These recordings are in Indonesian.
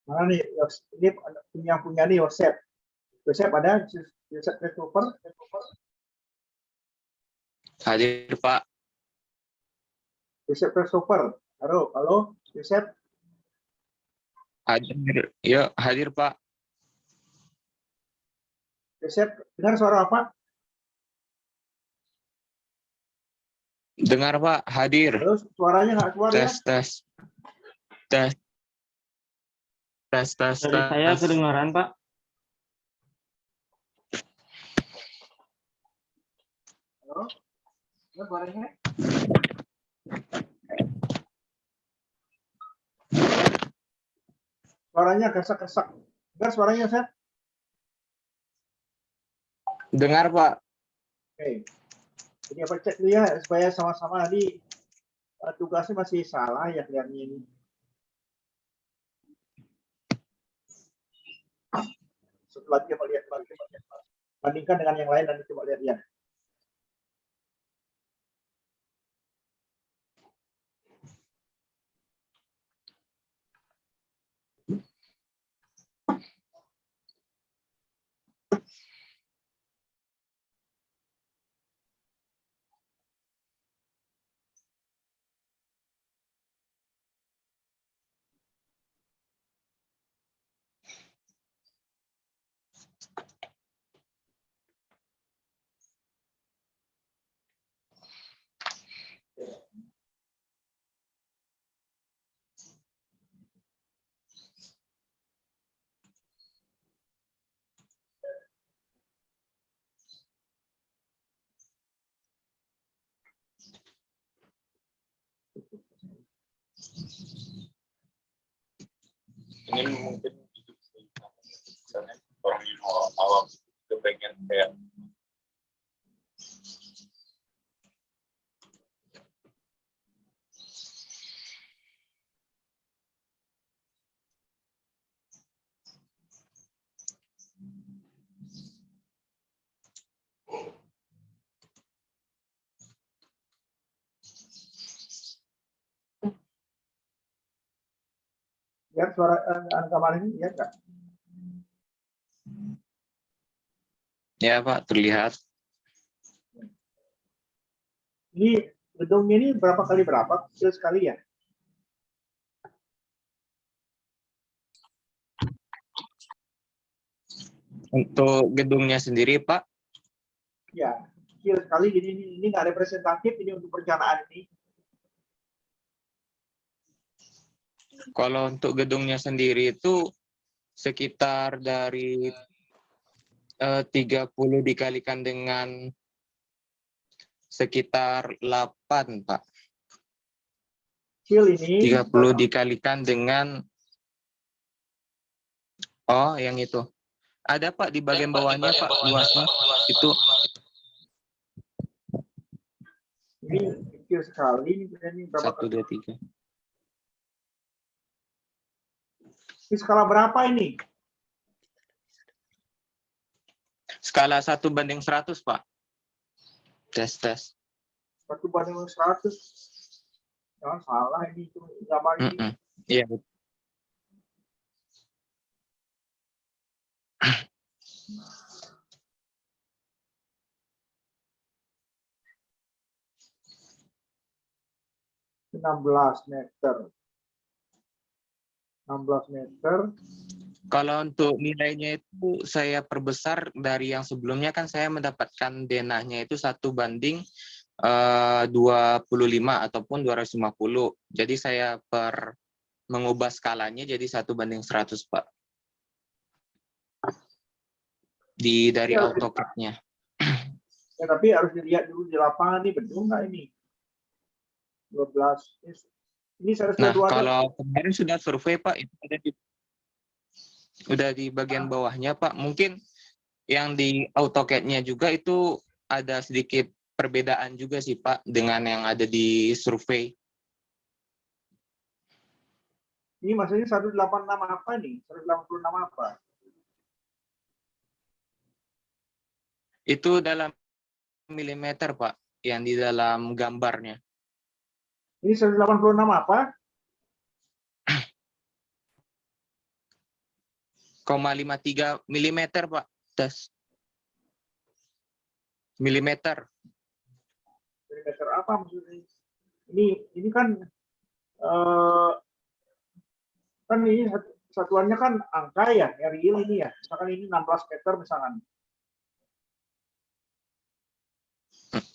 Mana nih? Ini punya nih Yosef. Yosef ada? Yosef Christopher? Hadir, Pak. Yosef Christopher. Halo, Yosef. Hadir. Ya, hadir, Pak. Yosef, dengar suara apa? Dengar, Pak. Hadir. Terus suaranya nggak keluar ya? Tes. Dari saya kedengaran, Pak. Halo? Dengar suaranya? Suaranya kesak-kesak. Dengar suaranya, Yosef? Dengar, Pak. Oke. Jadi apa cek dulu ya supaya sama-sama tadi tugasnya masih salah ya kelihatannya ini. Setelah dia melihat bandingkan dengan yang lain dan coba lihat ya. Ini mungkin orang yang awam kepengen kayak Lihat suara rekaman ini, lihat nggak? ya, Pak, terlihat. Ini gedungnya ini berapa kali berapa? Kecil sekali ya? Untuk gedungnya sendiri, Pak, Ya, kecil sekali. Jadi ini nggak representatif ini untuk perencanaan ini. kalau untuk gedungnya sendiri itu sekitar dari 30 dikalikan dengan sekitar 8, Pak. Kecil ini. 30 dikalikan dengan yang itu. Ada, Pak, di bagian bawahnya, Pak, luasnya. Itu. Ini kecil sekali. Ini berapa 1, 2, 3. Ini skala berapa ini? Skala 1:100, Pak. Tes. 1:100. Jangan salah ini itu gambar ini. Iya. 16 meter. 16 meter. Kalau untuk nilainya itu saya perbesar dari yang sebelumnya, kan saya mendapatkan denahnya itu 1:25 ataupun 250. Jadi saya mengubah skalanya jadi 1:100, Pak. Dari Ya, AutoCAD-nya. Ya, tapi harus dilihat dulu di lapangan nih, betul nggak ini? 12. Ini seharusnya Nah, kalau kemarin sudah survei, Pak, itu udah di bagian bawahnya, Pak. Mungkin yang di AutoCAD-nya juga itu ada sedikit perbedaan juga sih, Pak, dengan yang ada di survei. Ini maksudnya 186 apa nih? 186 apa? Itu dalam milimeter, Pak, yang di dalam gambarnya. Ini 186 apa? 0,53 milimeter, Pak. Das. Milimeter. Milimeter apa maksudnya? Ini kan ini satuannya kan angka ya, real ini ya. Misalkan ini 16 meter misalkan.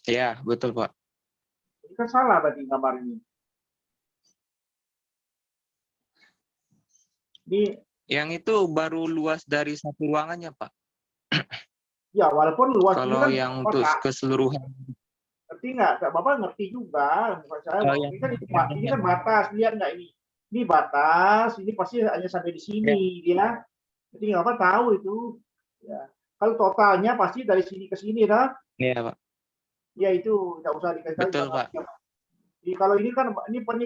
Ya, betul, Pak. Ini kan salah berarti gambar ini. Ini Yang itu baru luas dari satu ruangannya, Pak. ya walaupun luas ini Kalau kan yang untuk keseluruhan. ngerti nggak? Bapak ngerti juga. Bukan saya. Oh, Ini kan ini kan batas, lihat nggak ini? Ini batas, ini pasti hanya sampai di sini, ya. Jadi Bapak tahu itu. Ya. Kalau totalnya pasti dari sini ke sini, dah. Iya, Pak. Ya itu nggak usah dikasih tahu. Betul, Pak. Jadi kalau ini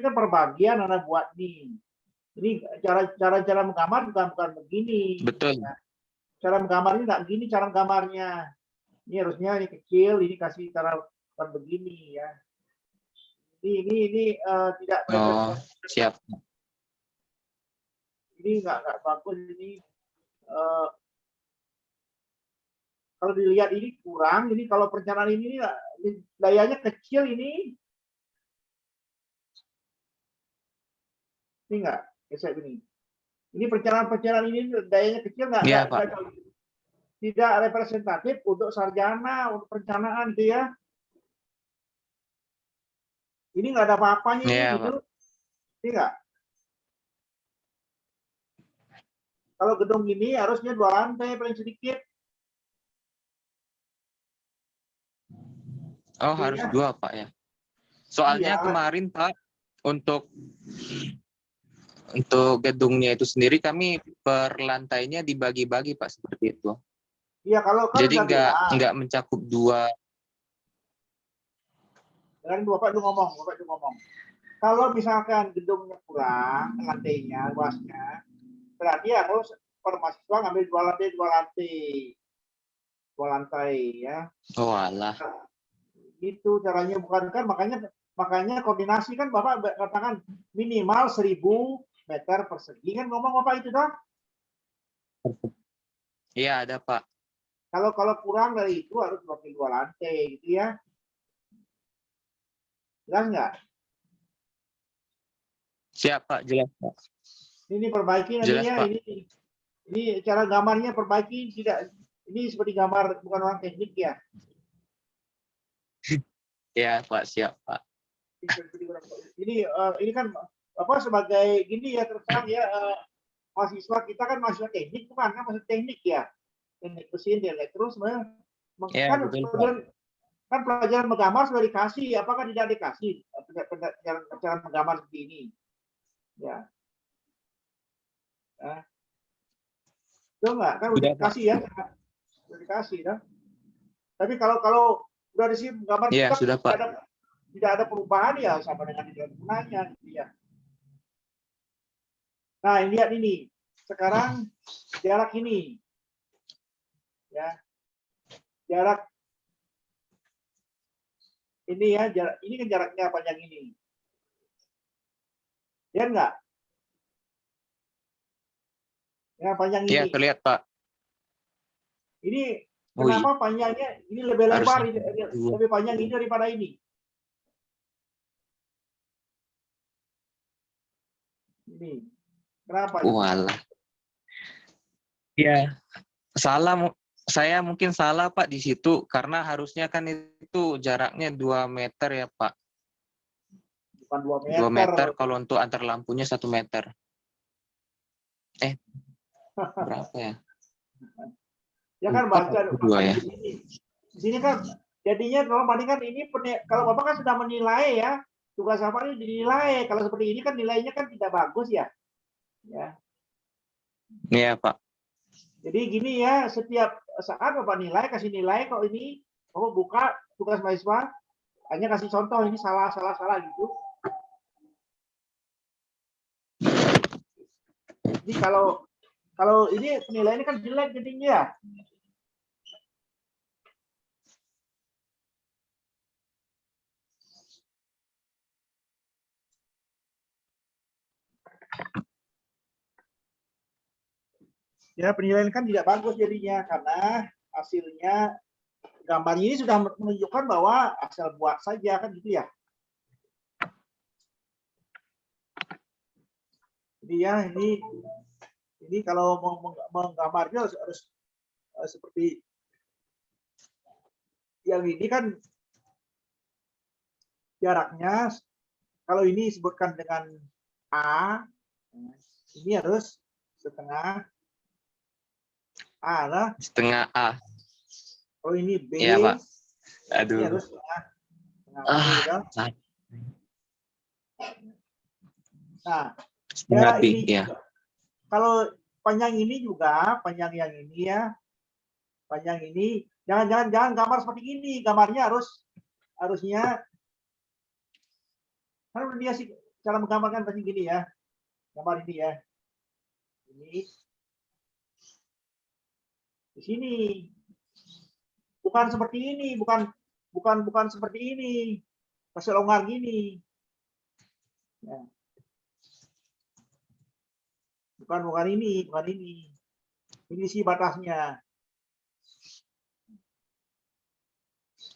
kan perbagian Anda buat nih. Ini cara menggambar bukan begini. Betul. Ya. Cara menggambar ini nggak gini cara menggambarnya. Ini harusnya ini kecil, ini kasih cara bukan begini ya. Ini tidak. Oh, siap. Ini nggak bagus ini. Kalau dilihat ini kurang, jadi kalau perencanaan ini dayanya kecil ini nggak, kayak ini. Ini perencanaan ini dayanya kecil nggak, Iya, Pak. tidak representatif untuk sarjana, untuk perencanaan gitu ya. Ini nggak ada apa-apanya Iya, gitu, Pak. ini nggak. Kalau gedung ini harusnya 2 lantai paling sedikit. Oh, harus 2, Pak ya. Soalnya Iya. kemarin, Pak, untuk gedungnya itu sendiri kami per lantainya dibagi-bagi, Pak, seperti itu. Iya, kalau jadi nggak mencakup 2. Dan Bapak itu ngomong. Kalau misalkan gedungnya kurang lantainya, luasnya, berarti harus per mahasiswa ngambil 2 lantai ya. Oh, alah. Itu caranya, bukan kan, makanya koordinasi kan Bapak katakan minimal 1000 meter persegi kan, ngomong Bapak itu dong. Iya, ada, Pak. Kalau kurang dari itu harus pakai 2 lantai gitu ya. Jelas nggak? Siap, Pak, jelas, Pak. Ini perbaiki nanti Jelas, ya. Pak. Ini cara gambarnya perbaiki, tidak ini seperti gambar bukan orang teknik ya. Ya, Pak, siap, Pak. Ini kan apa sebagai gini ya, terus terang ya, mahasiswa kita kan mahasiswa teknik, bukan kan mahasiswa teknik ya, teknik mesin terus sebenarnya Ya, kan betul, kan pelajaran menggambar sudah dikasih, apakah tidak dikasih cara menggambar seperti ini ya. Itu enggak kan udah dikasih ya, udah dikasih ya. Tapi kalau udah di sini gambar ya, sudah, Pak. tidak ada perubahan ya sama dengan tidak gunanya gitu ya. Nah, lihat ini. Sekarang jarak ini. Ya. Jarak ini ya, ini kan jaraknya panjang ini. Ya enggak? Ya, panjang ini. Ya, terlihat, Pak. Ini kenapa panjangnya ini lebih lebar, lebih panjang ini daripada ini? Ini. Kenapa? Walah. Ya, saya mungkin salah, Pak, di situ karena harusnya kan itu jaraknya 2 meter ya, Pak. Bukan 2 meter. 2 meter kalau untuk antar lampunya 1 meter. Berapa ya? Ya kan baca ya. Di sini kan jadinya kalau bandingkan ini, kalau Bapak kan sudah menilai ya, tugas Bapak ini dinilai. Kalau seperti ini kan nilainya kan tidak bagus ya. Ya. Iya, Pak. Jadi gini ya, setiap saat Bapak kasih nilai, kalau ini Bapak buka tugas mahasiswa, hanya kasih contoh ini salah gitu. Jadi kalau ini penilaiannya kan jelek jadinya ya. Ya, penilaian kan tidak bagus jadinya karena hasilnya gambar ini sudah menunjukkan bahwa asal buat saja kan gitu ya. Jadi ya ini kalau mau menggambarnya harus seperti yang ini kan jaraknya kalau ini disebutkan dengan A, ini harus setengah A lah. Setengah A. Kalau ini B, Iya, Pak. ini Aduh. harus setengah B kan. Nah, Setengah jarak B, ini ya. juga. Kalau panjang ini juga, panjang yang ini ya, panjang ini, jangan gambar seperti ini, gambarnya harusnya, karena dia sih cara menggambarkan pasti gini ya, gambar ini ya, ini, di sini, bukan seperti ini, bukan seperti ini, kasih longgar gini, ya. Bukan ini, ini sih batasnya.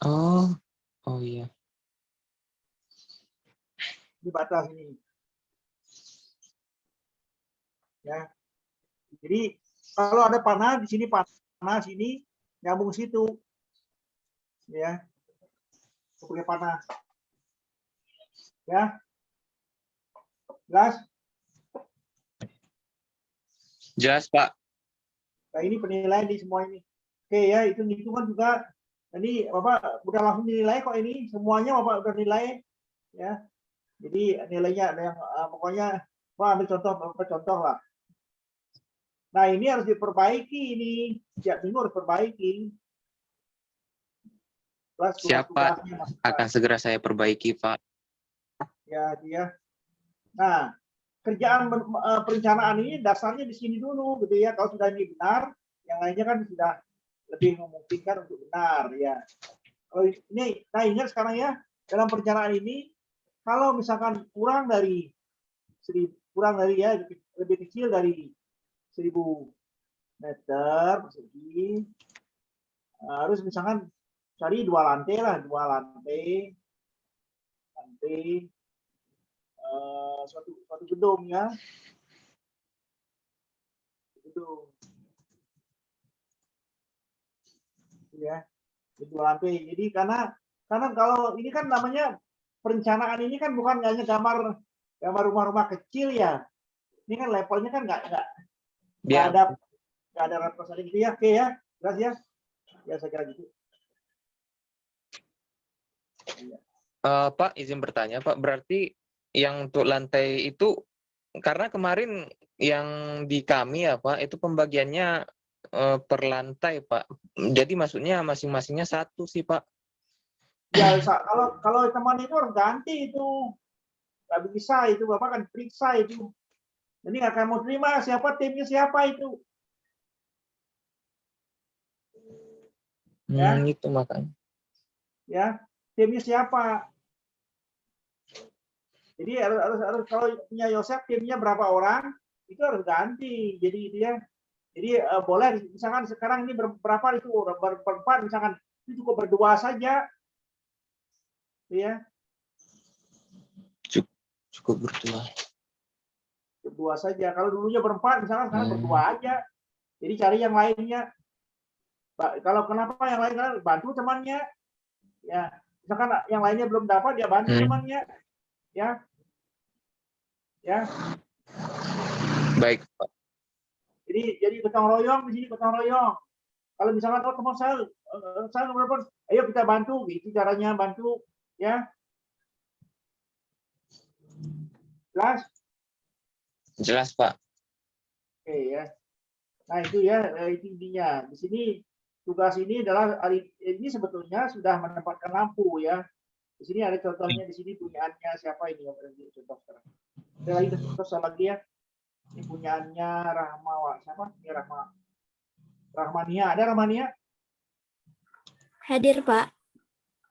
Oh iya. Ini batas ini. Ya. Jadi kalau ada panah di sini sini nyambung situ. Ya. Pakai panah. Ya. Jelas? Jelas, Pak. Nah, ini penilaian di semua ini. Oke ya, itu hitungan juga. Tadi Bapak udah langsung dinilai kok ini, semuanya Bapak udah nilai ya. Jadi nilainya ada yang pokoknya Pak ambil contoh lah. Nah, ini harus diperbaiki ini. Setiap minggu harus perbaiki. Siapa akan segera saya perbaiki, Pak. Ya, dia. Nah, kerjaan perencanaan ini dasarnya di sini dulu gitu ya. Kalau sudah ini benar, yang lainnya kan sudah lebih memungkinkan untuk benar ya. Kalau ini, nah ingat sekarang ya, dalam perencanaan ini kalau misalkan kurang dari ya lebih kecil dari 1000 meter persegi, harus misalkan cari 2 lantai lah, 2 lantai suatu gedung ya, gedung ya, 2 lantai. Jadi karena kalau ini kan namanya perencanaan ini kan bukan hanya gambar rumah-rumah kecil ya. Ini kan levelnya kan nggak ada representasi gitu ya. Oke ya, jelas ya. Ya saya kira gitu. Pak, izin bertanya, Pak. Berarti yang untuk lantai itu, karena kemarin yang di kami ya, Pak, itu pembagiannya per lantai, Pak. Jadi maksudnya masing-masingnya satu sih, Pak. Ya, kalau teman itu harus ganti itu. Nggak bisa itu, Bapak kan periksa itu. Jadi nggak akan mau terima siapa timnya siapa itu. Ya. Itu makanya. Ya, timnya siapa? Jadi harus kalau punya Yosef timnya berapa orang itu harus ganti. Jadi dia boleh misalkan sekarang ini berapa itu berempat misalkan itu cukup berdua saja. Ya. Cukup berdua. Berdua saja. Kalau dulunya berempat misalkan sekarang berdua aja. Jadi cari yang lainnya. Kalau kenapa yang lain kan bantu temannya. Ya, misalkan yang lainnya belum dapat dia bantu temannya. Ya. Ya. Baik, Pak. Jadi gotong royong di sini gotong royong. Kalau misalkan teman saya berapa, ayo kita bantu, gitu caranya bantu, ya. Jelas? Jelas, Pak. Oke ya. Nah itu ya, itu intinya. Di sini tugas ini adalah ini sebetulnya sudah menempatkan lampu ya. Di sini ada contohnya di sini punyaannya siapa ini yang contoh sekarang. Ada lagi contoh lagi ya. Ini punyaannya Rahma, siapa? Ini Rahmania. Ada Rahmania? Hadir, Pak.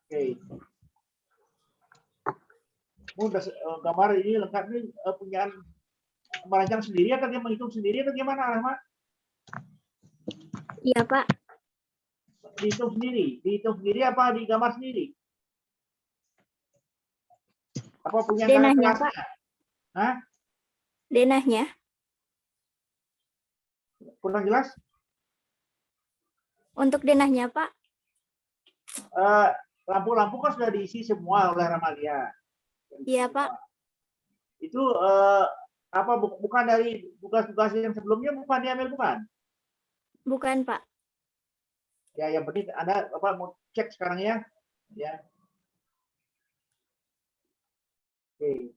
Oke. Udah gambar ini lengkap nih, punyaan merancang sendiri atau dia menghitung sendiri atau gimana, Rahma? Iya, Pak. Dihitung sendiri apa digambar sendiri? Apa punya kakak Denahnya, kelasnya? Pak. Hah? Denahnya. Kurang jelas? Untuk denahnya, Pak. Lampu-lampu kan sudah diisi semua oleh Ramalia. Iya, Pak. Itu apa bukan dari tugas-tugas yang sebelumnya, bukan diambil, bukan? Bukan, Pak. Ya, yang penting Anda apa mau cek sekarang ya. Ya. Oke.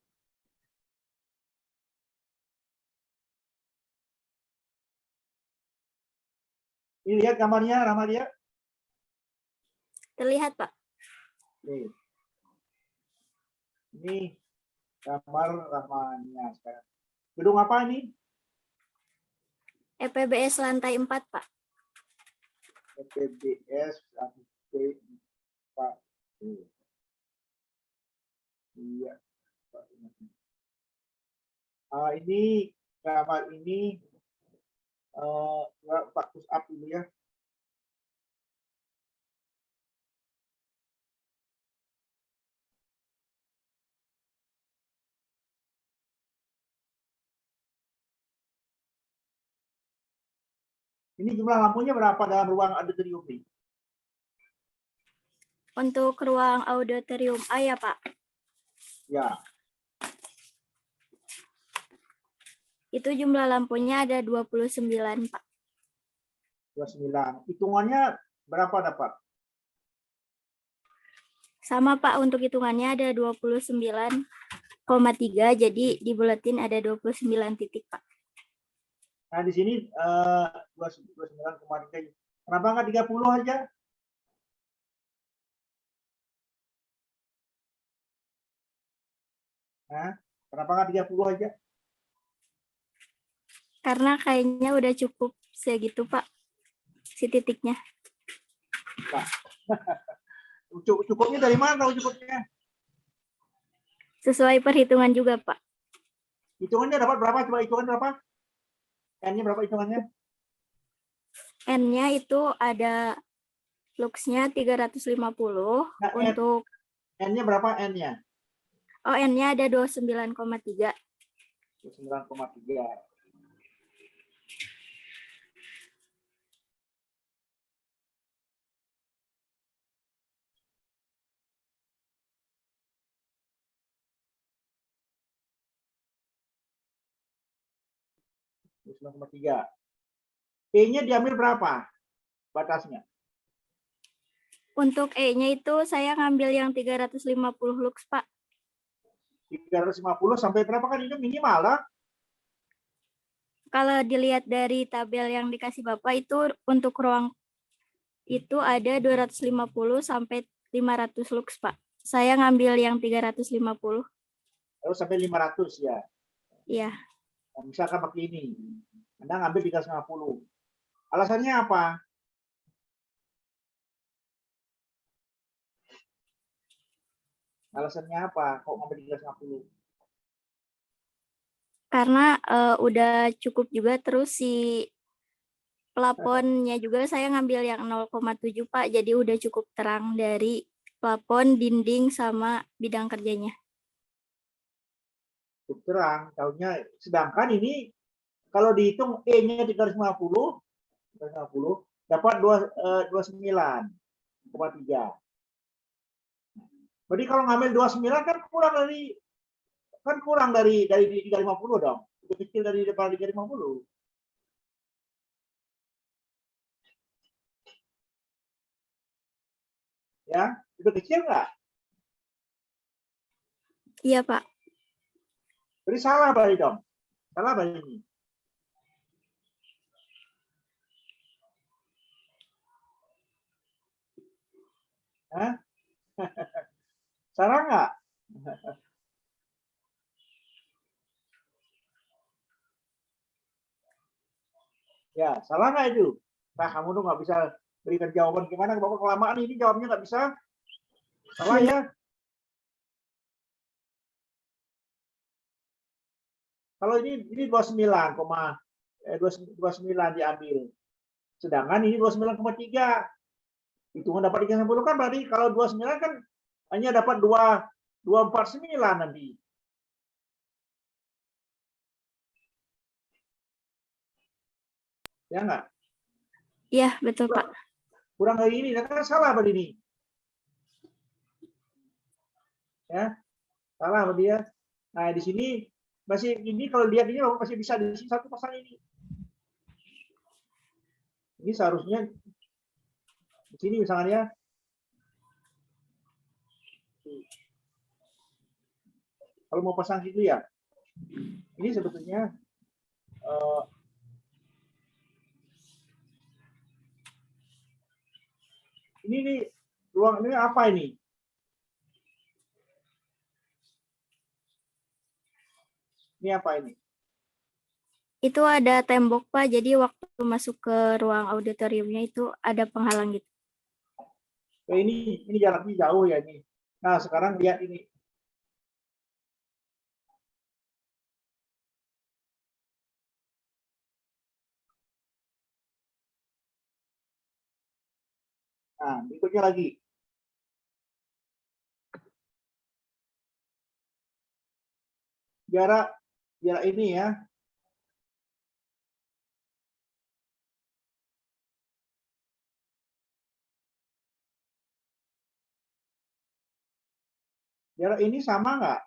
Ini lihat gambarnya, Ramalia. Terlihat, Pak. Oke. Ini gambar Rahmania sekarang. Gedung apa ini? EPBS lantai 4, Pak. EPBS lantai 4. Iya. Ini gambar ini Pak push up dulu ya. Ini jumlah lampunya berapa dalam ruang auditorium ini? Untuk ruang auditorium A ya, Pak. Ya, Itu jumlah lampunya ada 29, Pak. 29. Hitungannya berapa dapat? Sama, Pak. Untuk hitungannya ada 29,3. Jadi di buletin ada 29 titik, Pak. Nah, di sini 29,3. Kenapa nggak 30 aja? Nah, kenapa nggak 30 aja? Karena kayaknya udah cukup segitu, Pak. Si titiknya. Nah. Cukupnya dari mana tahu cukupnya? Sesuai perhitungan juga, Pak. Hitungannya dapat berapa? Coba hitungan berapa? N-nya berapa hitungannya? N-nya itu ada luxnya 350 Nah, untuk N-nya berapa N-nya? Oh, N-nya ada 29,3. 29,3. E-nya diambil berapa batasnya? Untuk E-nya itu saya ngambil yang 350 lux, Pak. 350 sampai berapa kan ini minimal lah. Kalau dilihat dari tabel yang dikasih Bapak itu untuk ruang itu ada 250 sampai 500 lux, Pak. Saya ngambil yang 350. Terus sampai 500 ya. Iya. Nah, misalkan pakai ini. Anda ngambil 350. Alasannya apa? Alasannya apa? Kok ngambil 350? Karena udah cukup juga, terus si plafonnya juga saya ngambil yang 0,7, Pak. Jadi udah cukup terang dari plafon, dinding, sama bidang kerjanya. Cukup terang. Tahunnya, sedangkan ini kalau dihitung E-nya 350 dapat 29,3. Berarti kalau ngambil 29 kan kurang dari 350 dong. Lebih kecil dari daripada 350. Ya, lebih kecil nggak? Iya, Pak. Berarti salah berarti dong. Salah berarti ini. Hah? Salah nggak? Ya, salah nggak itu? Nah, kamu tuh nggak bisa berikan jawaban gimana? Bapak kelamaan ini jawabnya nggak bisa. Salah ya. Kalau ini 29 diambil. Sedangkan ini 29,3. Hitungan dapat 3,10 kan berarti kalau 29 kan hanya dapat 249 nanti. Ya enggak? Iya, betul, Pak. Kurang dari ini, kan salah berarti ini. Ya, salah berarti ya. Nah, di sini masih ini kalau lihat ini masih bisa di sini satu pasang ini. Ini seharusnya di sini misalnya kalau mau pasang gitu ya. Ini sebetulnya ini nih ruang ini apa ini? Ini apa ini? Itu ada tembok, Pak. Jadi waktu masuk ke ruang auditoriumnya itu ada penghalang gitu. Oh, ini jaraknya jauh ya ini. Nah, sekarang lihat ini. Nah, berikutnya lagi. Jarak ini ya. Jarak ini sama nggak?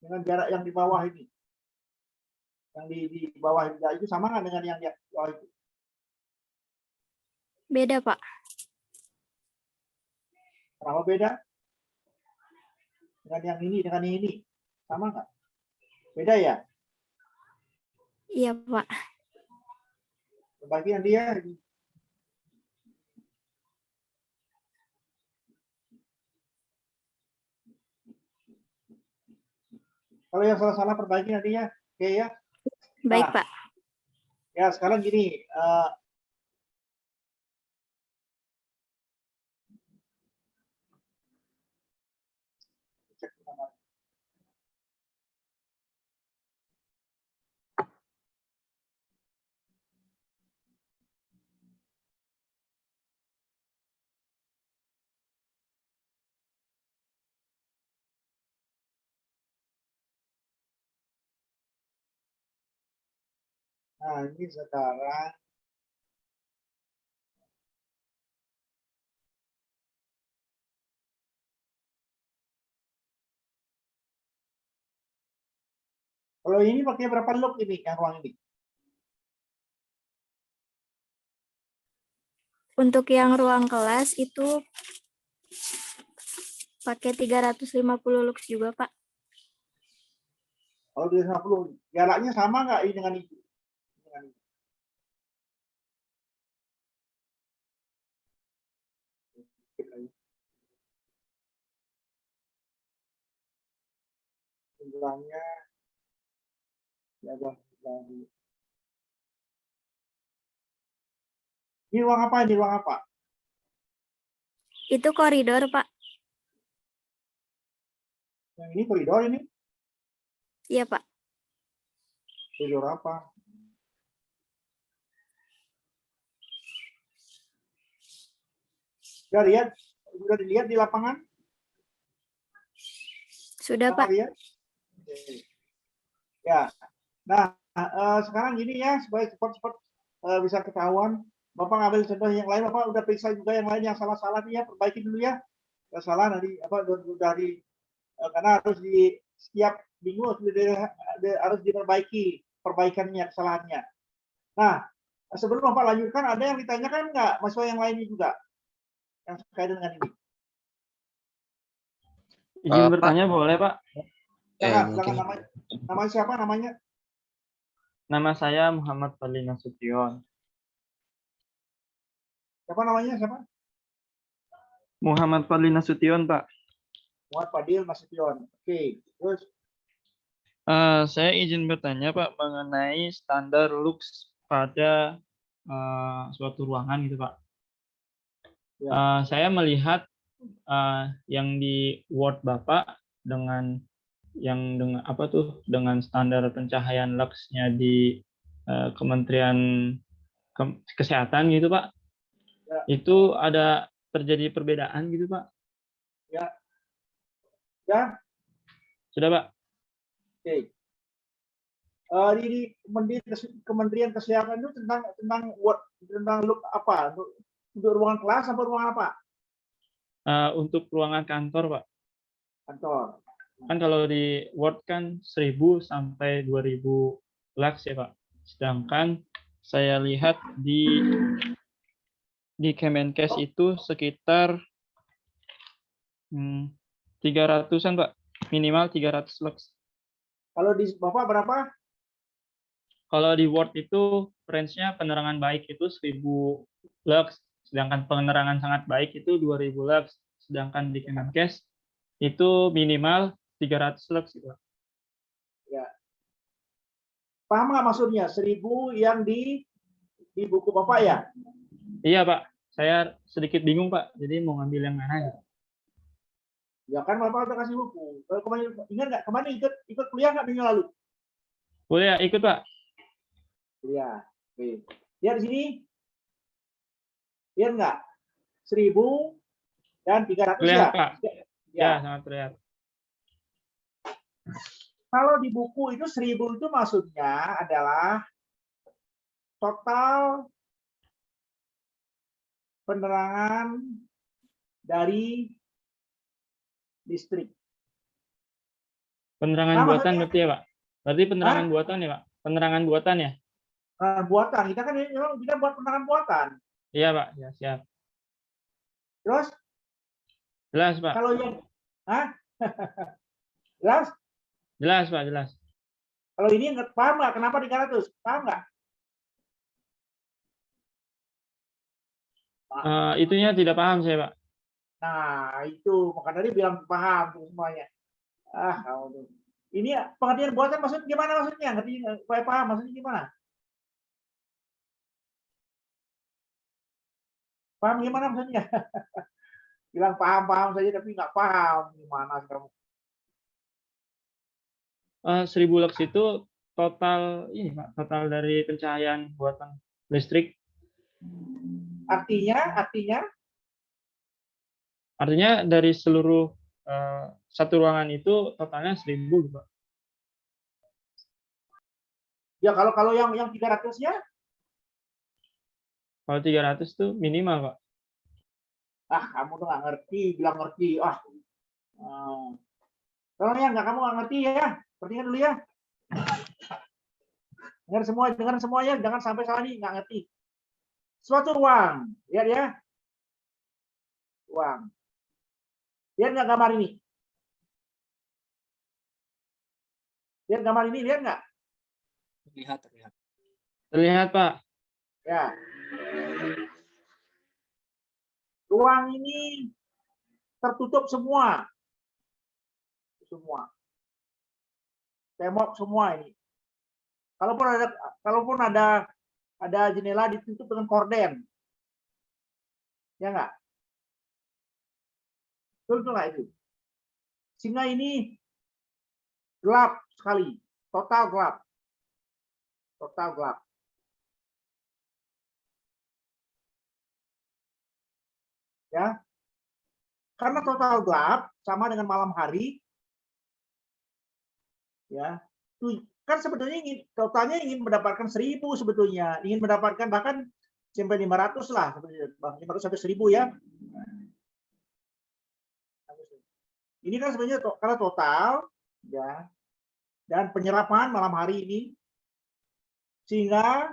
Dengan jarak yang di bawah ini. Yang di bawah itu sama nggak dengan yang di bawah itu? Beda, Pak. Kenapa beda? Dengan yang ini. Sama nggak? Beda ya? Iya, Pak. Bagian dia. Kalau yang salah-salah perbaiki nanti ya. Oke ya. Baik, Nah, Pak. ya sekarang gini. Cek nomor. Nah, ini sekarang kalau ini pakai berapa luk ini yang ruang ini? Untuk yang ruang kelas itu pakai 350 lux juga, Pak. Kalau 250, jaraknya sama nggak ini dengan itu? Dengan itu. Jumlahnya ya bang. Ini ruang apa? Ini ruang apa? Itu koridor, Pak. Yang ini koridor ini? Iya, Pak. Koridor apa? Sudah dilihat di lapangan? Sudah, Pak. Lihat? Ya. Nah, sekarang gini ya, supaya cepat-cepat bisa ketahuan. Bapak ngambil contoh yang lain, Bapak udah periksa juga yang lain yang salah-salah nih ya, perbaiki dulu ya. Yang salah nanti dari karena harus di setiap minggu harus diperbaiki perbaikannya, kesalahannya. Nah, sebelum Bapak lanjutkan, ada yang ditanyakan nggak mahasiswa yang lainnya juga yang berkaitan dengan ini? Izin bertanya boleh, Pak? Jangan namanya siapa namanya? Nama saya Muhammad Fadli Nasution. Siapa namanya? Siapa? Muhammad Fadli Nasution, Pak. Muhammad Fadil Nasution. Oke, terus Saya izin bertanya Pak mengenai standar lux pada suatu ruangan gitu Pak. Ya. Saya melihat yang di Word Bapak dengan dengan standar pencahayaan luxnya di Kementerian Kesehatan gitu Pak. Ya. Itu ada terjadi perbedaan gitu Pak. Ya. Ya. Sudah Pak. Oke. Di Kementerian Kesehatan itu tentang look apa? Untuk ruangan kelas atau ruangan apa? Untuk ruangan kantor Pak. Kantor. Kan kalau di Word kan 1000 sampai 2000 lux ya Pak. Sedangkan saya lihat di Kemenkes itu sekitar 300-an Pak. Minimal 300 lux. Kalau di Bapak berapa? Kalau di Word itu range-nya penerangan baik itu 1000 lux, sedangkan penerangan sangat baik itu 2000 lux, sedangkan di Kemenkes itu minimal 300 lux gitu. Ya. Paham nggak maksudnya? 1000 yang di buku Bapak ya? Iya Pak, saya sedikit bingung Pak, jadi mau ngambil yang mana gitu. Ya kan Bapak udah kasih buku. Kalau kemarin ingat nggak? Kemarin ikut kuliah nggak minggu lalu? Boleh ya ikut Pak? Kuliah. Oke. Lihat di sini. Lihat nggak? 1000 dan 300 Terlihat ya? Pak. Ya. Ya, sangat terlihat. Kalau di buku itu 1000 itu maksudnya adalah total penerangan dari listrik. Penerangan Nah, buatan maksudnya- berarti ya Pak? Berarti penerangan buatan ya Pak? Penerangan buatan ya? Buatan. Kita kan memang kita buat penerangan buatan. Iya Pak, ya siap. Terus Jelas Pak. kalau yang jelas? Jelas Pak, jelas. Kalau ini nggak paham nggak? Kenapa 300? Paham nggak? Itunya tidak paham saya Pak. Nah, itu makanya tadi bilang paham semuanya. Kamu tuh. Ini pengertian buatan maksudnya gimana maksudnya? Ngerti supaya paham maksudnya gimana? Paham gimana maksudnya? Bilang paham saja tapi nggak paham gimana kamu. 1000 lux itu total ini Pak, total dari pencahayaan buatan listrik. Artinya dari seluruh satu ruangan itu totalnya 1000 Pak. Ya kalau yang 300-nya? Kalau 300 itu minimal Pak. Kamu tuh nggak ngerti, bilang ngerti. Kalau yang nggak kamu nggak ngerti ya, perhatikan dulu ya. Dengar semua ya, jangan sampai salah nih, nggak ngerti. Suatu ruang, lihat ya. Ruang. Lihat nggak gambar ini? Lihat gambar ini, lihat nggak? Terlihat. Terlihat Pak. Ya. Ruang ini tertutup semua. Tembok semua ini. Kalaupun ada jendela ditutup dengan korden. Ya enggak? Betul nggak itu? Sehingga ini gelap sekali, total gelap. Ya. Karena total gelap sama dengan malam hari. Ya. Kan sebetulnya totalnya ingin mendapatkan 1000 sebetulnya, ingin mendapatkan bahkan sampai 500 lah, 500 sampai 1000 ya. Ini kan sebenarnya karena total ya, dan penyerapan malam hari ini, sehingga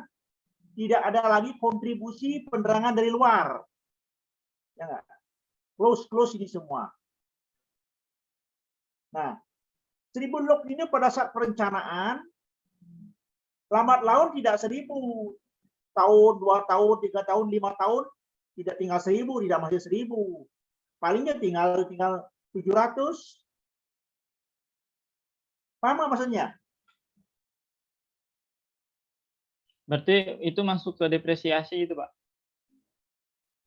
tidak ada lagi kontribusi penerangan dari luar. Ya enggak? Close ini semua. Nah, 1000 lux ini pada saat perencanaan, lambat laun tidak 1000. Tahun, 2 tahun, 3 tahun, 5 tahun, tidak tinggal 1000, tidak masih 1000. Palingnya tinggal 700. Paham nggak maksudnya? Berarti itu masuk ke depresiasi itu, Pak?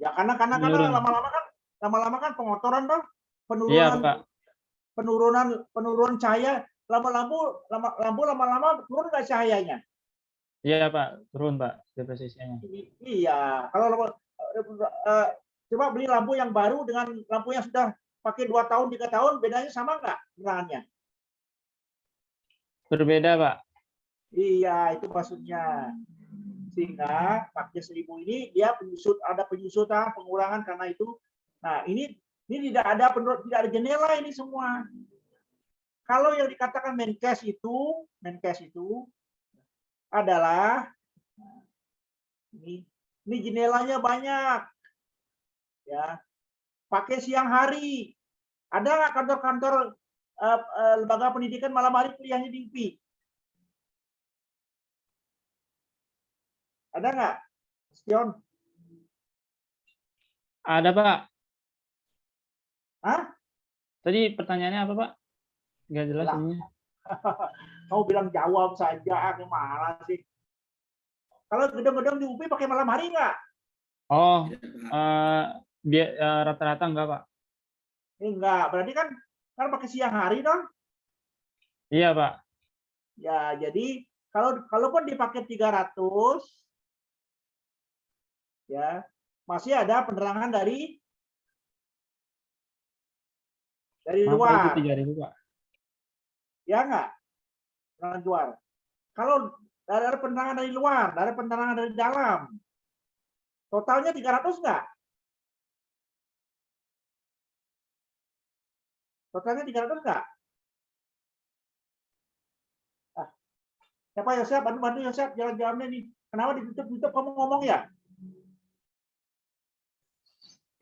Ya karena Menurun. lama-lama kan pengotoran toh, Iya, Pak. penurunan cahaya, lampu lama-lama turun nggak cahayanya? Iya, Pak. Turun, Pak, depresiasinya. Iya, kalau coba beli lampu yang baru dengan lampu yang sudah pakai 2 tahun 3 tahun, bedanya sama nggak penerangannya? Berbeda, Pak. Iya, itu maksudnya. Sehingga pakai 1000 ini dia ada penyusutan, pengurangan karena itu. Nah, ini tidak ada jendela ini semua. Kalau yang dikatakan Menkes itu adalah ini jendelanya banyak. Ya. Pakai siang hari. Ada nggak kantor-kantor lembaga pendidikan malam hari kuliahnya di UPI? Ada nggak, Sion? Ada, Pak. Hah? Tadi pertanyaannya apa, Pak? Nggak jelas Lah. ininya. Kamu bilang jawab saja, gimana sih? Kalau gedung-gedung di UPI pakai malam hari nggak? Oh, rata-rata enggak, Pak. Enggak, berarti kan pakai siang hari dong. Iya, Pak. Ya, jadi kalaupun dipakai 300 ya, masih ada penerangan dari Maka luar. itu 3.000, Pak. Ya enggak? Penerangan luar. Kalau dari penerangan dari luar, dari penerangan dari dalam, totalnya 300 enggak? Totalnya 300 enggak? Siapa Yosep? Bantu Yosep jalan-jalannya nih. Kenapa ditutup kamu ngomong ya?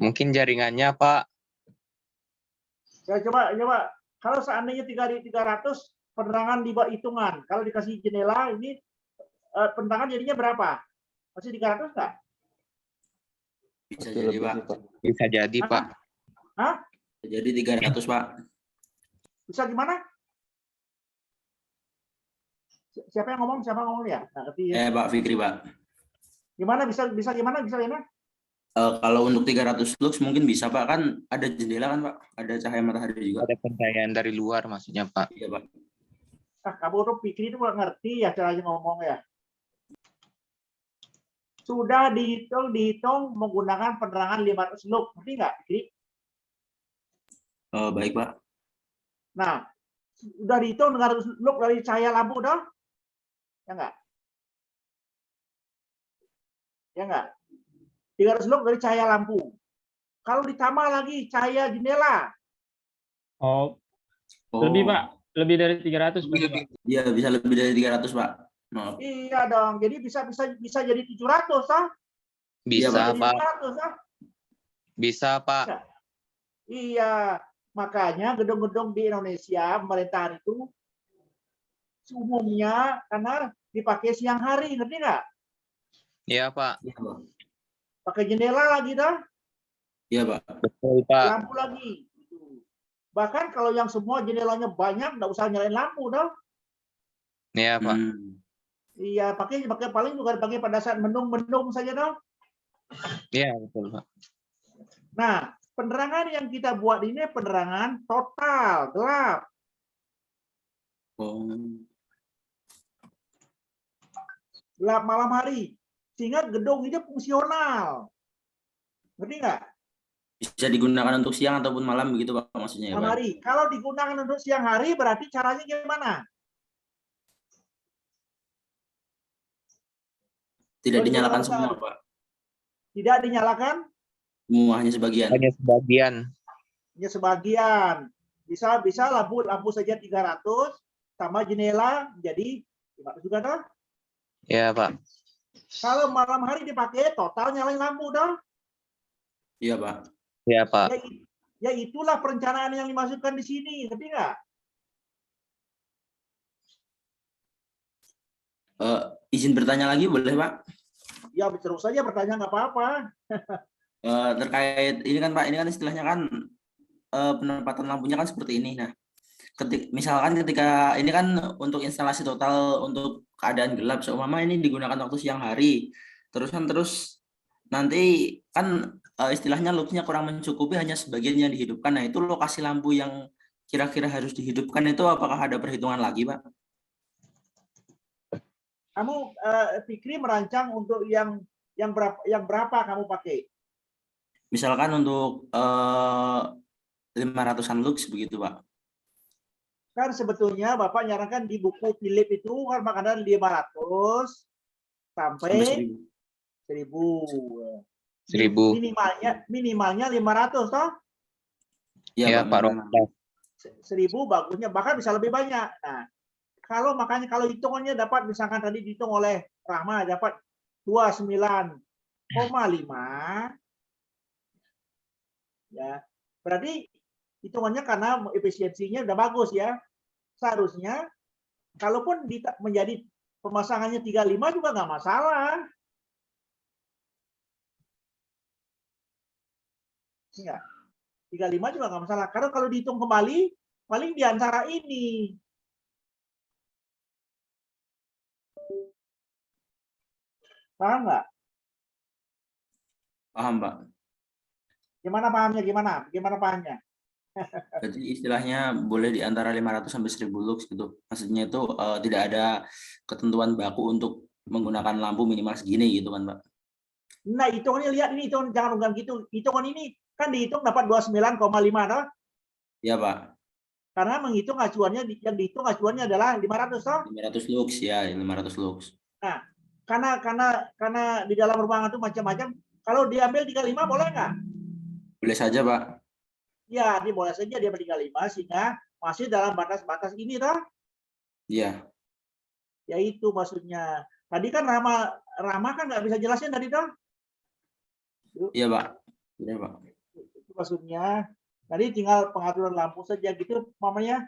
Mungkin jaringannya, Pak. Ya coba. Kalau seandainya 300 penerangan di bawah hitungan, kalau dikasih jendela ini penerangan jadinya berapa? Masih 300 enggak? Bisa jadi, Pak. Bisa jadi, Pak. Hah? Jadi 300, Pak. Bisa gimana? Siapa yang ngomong ya? Nah, ngerti ya. Pak Fikri, Pak. Gimana bisa gimana? Kalau untuk 300 lux mungkin bisa, Pak. Kan ada jendela kan, Pak? Ada cahaya matahari juga. Ada pencahayaan dari luar maksudnya, Pak. Iya, Pak. Kamu tuh Fikri itu nggak ngerti ya caranya ngomong ya. Sudah dihitung menggunakan penerangan 500 lux, ngerti nggak, Fikri? Baik, Pak. Nah, sudah dihitung dengan lux dari cahaya lampu dong? Ya enggak? Ya enggak? 300 lux dari cahaya lampu. Kalau ditambah lagi cahaya jendela. Oh, lebih, Pak. Lebih dari 300, Pak. Iya, bisa lebih dari 300, Pak. Maaf. Iya dong. Jadi bisa jadi 700, ah? Bisa, Iya, Pak. 700, ah? Bisa, Pak. Iya. Makanya gedung-gedung di Indonesia pemerintahan itu umumnya karena dipakai siang hari, ngerti nggak? Iya, Pak. Iya, Pak. Pakai jendela lagi dah, Iya, Pak. Betul, Pak. lampu lagi. Bahkan kalau yang semua jendelanya banyak, nggak usah nyalain lampu dah. Iya, Pak. Iya, pakai paling juga dipakai pada saat mendung saja dah. Iya, betul, Pak. Nah, penerangan yang kita buat ini penerangan total gelap. Gelap malam hari. Sehingga gedung ini fungsional. Ngerti nggak? Bisa digunakan untuk siang ataupun malam begitu, Pak, maksudnya ya, Malam Pak? hari. Kalau digunakan untuk siang hari berarti caranya gimana? Tidak dinyalakan semua, Pak. Tidak dinyalakan? Semua, hanya sebagian. Hanya sebagian. Hanya sebagian. Bisa lampu saja 300 sama jendela jadi 500 juga dah. Iya, Pak. Kalau malam hari dipakai total nyalain lampu dah. Iya, Pak. Iya, Pak. Ya itulah perencanaan yang dimasukkan di sini, ngerti nggak? Izin bertanya lagi boleh, Pak? Ya terus saja bertanya nggak apa-apa. Terkait ini kan, Pak, ini kan istilahnya kan penempatan lampunya kan seperti ini. Nah, misalkan ketika ini kan untuk instalasi total untuk keadaan gelap, seumpama ini digunakan waktu siang hari, terus nanti kan istilahnya loopsnya kurang mencukupi, hanya sebagian yang dihidupkan. Nah itu lokasi lampu yang kira-kira harus dihidupkan itu apakah ada perhitungan lagi, Pak? Kamu Fikri merancang untuk yang berapa kamu pakai? Misalkan untuk 500-an lux begitu, Pak. Kan sebetulnya Bapak nyarankan di buku Philip itu kan makanan 500 sampai 1000. 1000. Minimalnya 500 toh? Ya, Pak minimal. 1000 bagusnya, bahkan bisa lebih banyak. Nah, makanya kalau hitungannya dapat, misalkan tadi dihitung oleh Rahma dapat 29,5, ya berarti hitungannya karena efisiensinya udah bagus ya. Seharusnya kalaupun menjadi pemasangannya 35 juga nggak masalah. Enggak. 35 juga nggak masalah. Karena kalau dihitung kembali paling di antara ini. Paham nggak? Paham, Pak. Gimana pahamnya? Gimana pahamnya? Jadi istilahnya boleh di antara 500 sampai 1000 lux gitu. Maksudnya itu tidak ada ketentuan baku untuk menggunakan lampu minimal segini gitu kan, Pak. Nah, hitungannya lihat ini, hitungan jangan ulang gitu. Hitungan ini kan dihitung dapat 29,5 toh? Iya, Pak. Karena menghitung acuannya yang dihitung acuannya adalah 500 toh? 500 lux ya, 500 lux. Nah, karena di dalam ruangan itu macam-macam. Kalau diambil 35 boleh nggak? Boleh saja, Pak. Ya, dia boleh saja dia 35 sehingga masih dalam batas-batas ini toh? Iya. Ya itu maksudnya. Tadi kan Rama kan nggak bisa jelasin tadi toh? Iya, Pak. Iya, Pak. Itu maksudnya. Tadi tinggal pengaturan lampu saja gitu mamanya.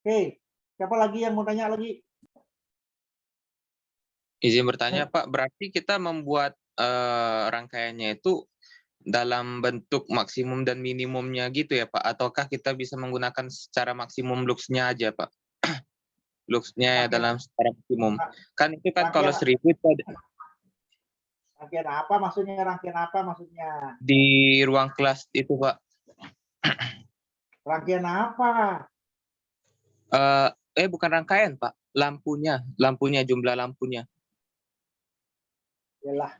Oke, siapa lagi yang mau tanya lagi? Izin bertanya, Pak, berarti kita membuat rangkaiannya itu dalam bentuk maksimum dan minimumnya gitu ya, Pak? Ataukah kita bisa menggunakan secara maksimum luxnya aja, Pak? Luxnya dalam secara maksimum. Kan itu kan kalau 1000 itu Rangkaian apa maksudnya? Rangkaian apa maksudnya? di ruang kelas itu, Pak. Rangkaian apa? Bukan rangkaian, Pak. Lampunya, jumlah lampunya. Yalah.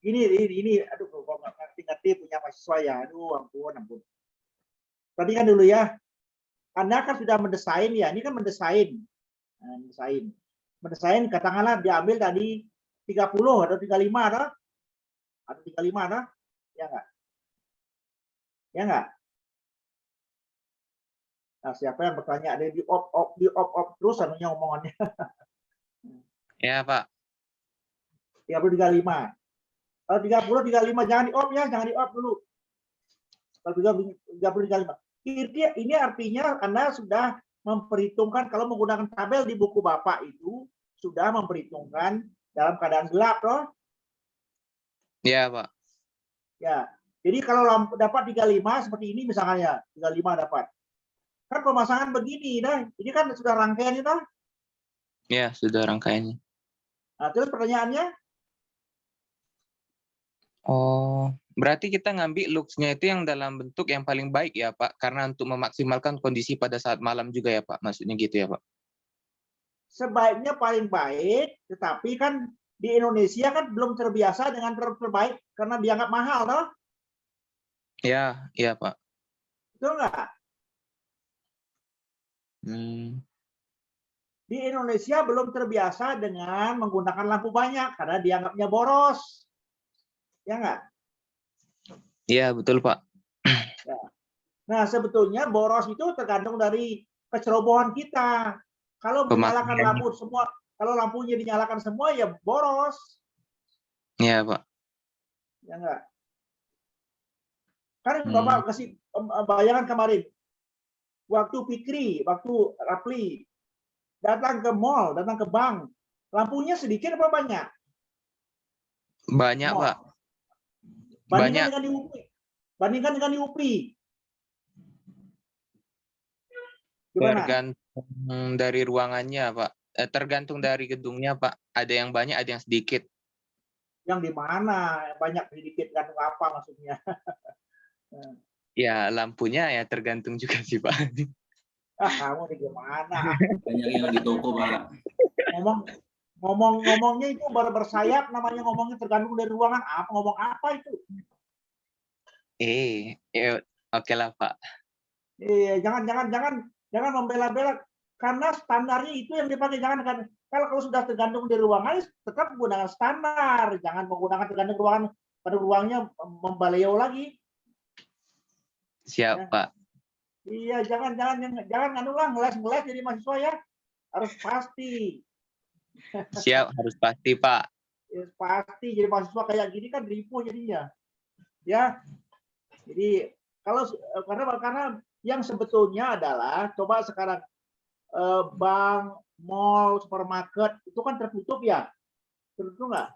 Ini, aduh, kok nggak ngerti punya mahasiswa ya. Aduh, ampun. Tadi kan dulu ya, Anda kan sudah mendesain ya. Ini kan mendesain. Nah, mendesain katakanlah diambil tadi 30 atau 35 atau 35 atau ya enggak? Ya enggak? Nah, siapa yang bertanya? Ada di op terus anunya omongannya. Ya, Pak. 30 35. Kalau 30 35 jangan di op ya, jangan di op dulu. Kalau 30 35. Ini artinya Anda sudah memperhitungkan kalau menggunakan tabel di buku Bapak itu sudah memperhitungkan dalam keadaan gelap toh? Ya, Pak. Ya. Jadi kalau lampu dapat 35 seperti ini misalnya, 35 dapat. Kan pemasangan begini dah. Ini kan sudah rangkaian itu. Ya, sudah rangkaiannya. Nah, terus pertanyaannya? Oh, berarti kita ngambil luxnya itu yang dalam bentuk yang paling baik ya, Pak? Karena untuk memaksimalkan kondisi pada saat malam juga ya, Pak? Maksudnya gitu ya, Pak? Sebaiknya paling baik, tetapi kan di Indonesia kan belum terbiasa dengan terbaik karena dianggap mahal, toh? Ya, iya, Pak. Betul nggak? Di Indonesia belum terbiasa dengan menggunakan lampu banyak karena dianggapnya boros. Ya nggak? Iya, betul, Pak. Ya. Nah, sebetulnya boros itu tergantung dari kecerobohan kita. Kalau menyalakan lampu semua, kalau lampunya dinyalakan semua ya boros. Iya, Pak. Ya enggak? Kan Bapak kasih bayangan kemarin. Waktu Fikri, waktu Rapli datang ke mall, datang ke bank, lampunya sedikit apa banyak? Banyak, Pak. Bandingkan dengan di UPI. Gimana? Tergantung dari ruangannya, Pak. Tergantung dari gedungnya, Pak. Ada yang banyak, ada yang sedikit. Yang di mana? Banyak sedikit kan apa maksudnya? Ya, lampunya ya tergantung juga sih, Pak. Kamu nih gimana? Banyak yang di toko, Pak. Ngomongnya itu bersayap, namanya ngomongnya tergantung dari ruangan. Ngomong apa itu? Oke lah, Pak. Iya, jangan membela-bela karena standarnya itu yang dipakai. Jangan kan kalau sudah tergantung dari ruangan tetap menggunakan standar, jangan menggunakan tergantung ruangan pada ruangnya membaleo lagi. Siap, Ya. Pak. Iya, jangan ngeles jadi mahasiswa ya. Harus pasti. Siap, harus pasti, Pak. Ya, pasti jadi mahasiswa kayak gini kan ribu jadinya. Ya. Jadi karena yang sebetulnya adalah coba sekarang bank, mall, supermarket itu kan tertutup ya. Tertutup nggak?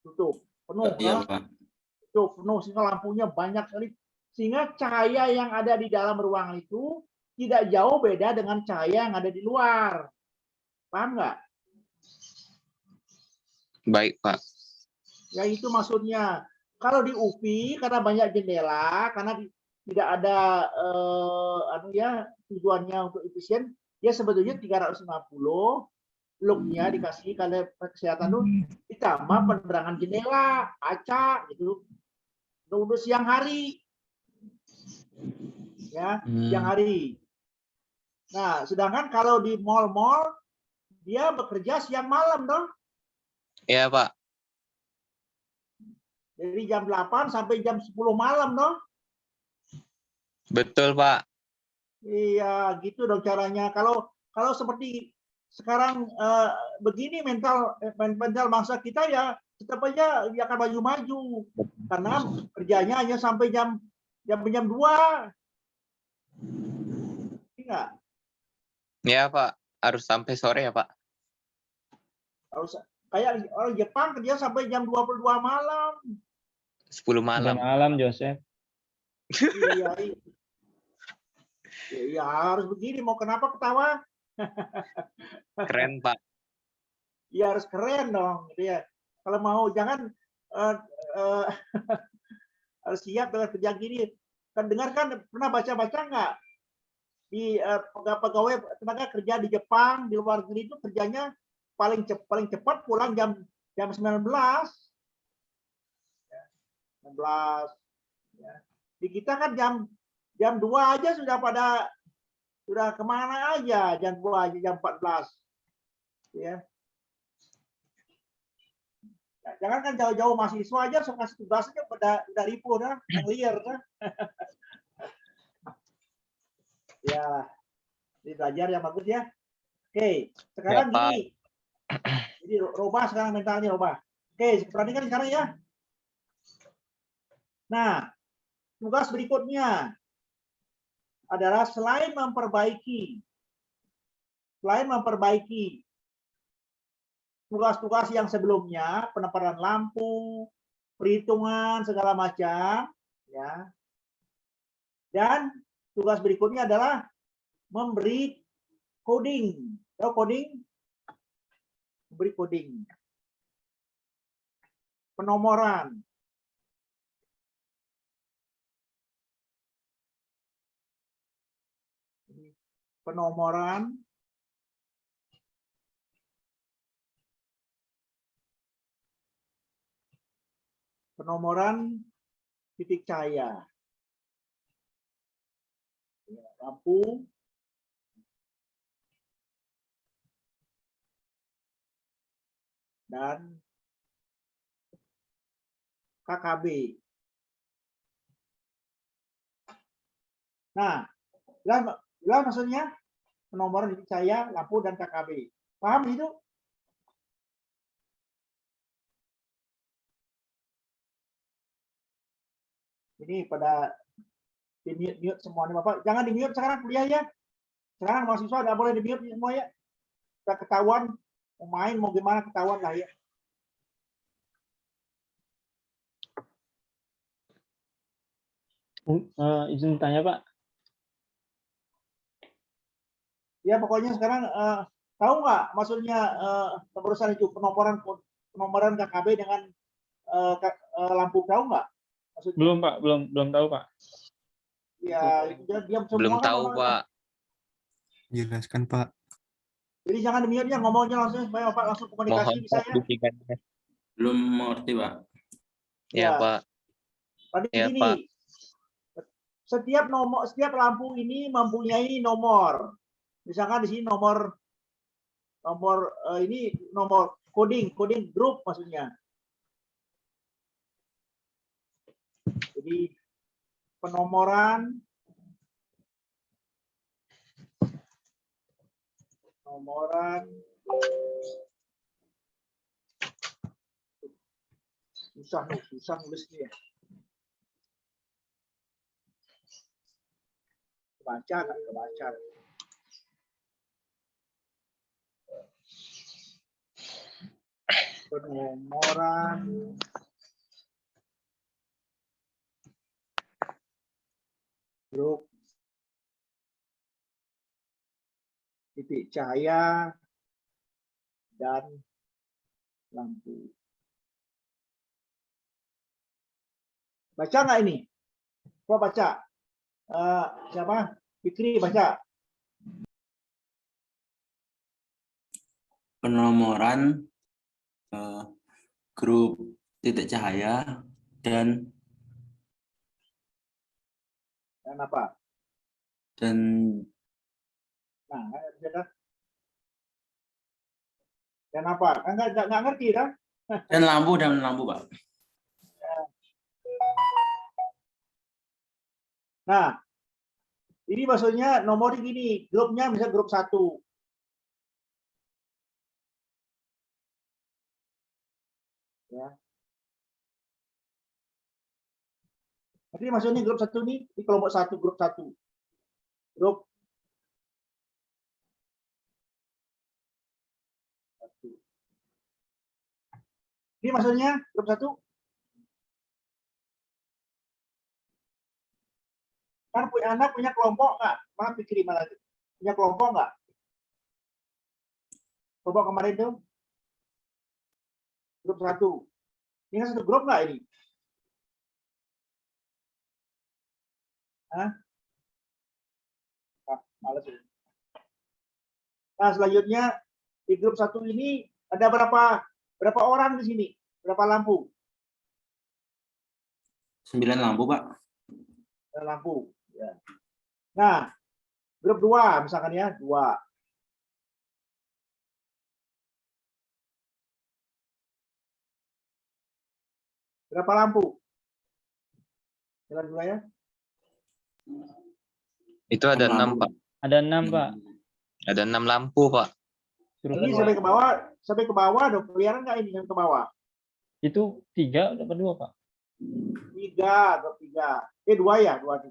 Tutup. Penuh. Iya, No? Pak. Tutup penuh sehingga lampunya banyak sekali. Sehingga cahaya yang ada di dalam ruangan itu tidak jauh beda dengan cahaya yang ada di luar. Paham nggak? Baik, Pak. Ya itu maksudnya. Kalau di UPI karena banyak jendela, karena tidak ada tujuannya untuk efisien, ya sebetulnya 350 looknya dikasih kalau kesehatan tuh ditambah penerangan jendela, kaca gitu. Untuk siang hari. Ya, siang hari. Nah, sedangkan kalau di mall-mall dia bekerja siang malam dong. Iya, Pak. Dari jam 8 sampai jam 10 malam dong. Betul, Pak. Iya, gitu dong caranya. Kalau seperti sekarang begini mental bangsa kita ya tetap aja dia akan maju-maju karena kerjanya hanya sampai jam 2. Enggak. Ya, Pak. Harus sampai sore ya, Pak. Harus kayak orang Jepang kerja sampai jam 22 malam. 10 malam. Malam, Joseph. Iya. Iya, harus begini. Mau kenapa ketawa? Keren, Pak. Ya harus keren dong, gitu ya. Kalau mau jangan harus siap dengan kerja gini. Kan dengarkan pernah baca-baca nggak di pegawai tenaga kerja di Jepang di luar negeri itu kerjanya paling cepat pulang jam 19. 19. Ya. Di kita kan jam 2 aja sudah kemana aja, jam 2 aja, jam 14. Ya. Jangan kan jauh-jauh mahasiswa aja suka kasih tugasnya udah ribu dah, yang liar dah. Ya, ini belajar yang bagus ya. Oke, sekarang Ya, Pak. gini. Jadi robah sekarang mentalnya robah. Oke, perhatikan sekarang ya. Nah, tugas berikutnya adalah selain memperbaiki tugas-tugas yang sebelumnya, penempatan lampu, perhitungan segala macam, ya. Dan tugas berikutnya adalah memberi coding. Tahu coding? Memberi coding. Penomoran. Penomoran. Penomoran titik cahaya. Lampu. Dan KKB. Nah, jelas maksudnya penomoran titik cahaya, lampu, dan KKB. Paham itu? Ini pada di mute semua nih Bapak. Jangan di mute sekarang kuliah ya. Sekarang mahasiswa nggak boleh di mute semua ya. Udah ketahuan mau main mau gimana ketahuan lah ya. Izin tanya Pak. Ya pokoknya sekarang tahu nggak maksudnya terusan itu penomoran KKB dengan lampu, tahu nggak maksudnya? Belum Pak, belum tahu Pak. Ya diam semua Belum kan tahu, orang. Pak. Jelaskan, Pak. Jadi jangan diam-diam ngomongnya langsung supaya Bapak langsung komunikasi Mohon bisa Pak ya. bimbingannya. Belum mengerti, Pak. Ya, Ya. Pak. Tadi Ya, gini, Pak. setiap lampu ini mempunyai nomor. Misalkan di sini nomor ini nomor coding grup maksudnya. Jadi penomoran susah nulisnya. Kebaca nggak kebaca. Penomoran grup titik cahaya dan lampu. Baca nggak ini? Coba baca. Siapa? Fikri baca. Penomoran grup titik cahaya dan apa? dan Nah, dan apa? Nggak ngerti kan? dan lampu, Pak. Nah, ini maksudnya nomor gini, grupnya bisa grup 1. Ya. Jadi maksudnya grup 1 ini di kelompok 1, grup 1. Grup 1. Ini maksudnya grup 1 kan punya kelompok nggak? Mana Fikri mana? Punya kelompok nggak? Kelompok kemarin tuh grup 1. Ini kan satu grup nggak ini? Hah? Males ini. Nah, selanjutnya di grup 1 ini ada berapa orang di sini? Berapa lampu? 9 lampu, Pak. Lampu. Ya. Nah, grup 2 misalkan ya, 2. Berapa lampu? Jalan dulu ya. Itu ada 6, Pak. Ada 6 Pak. Ada 6 lampu, Pak. Suruh Ini keluar. sampai ke bawah ada kelihatan nggak ini yang ke bawah? Itu 3 atau 2 Pak? 3, grup 3. 2 ya, 2.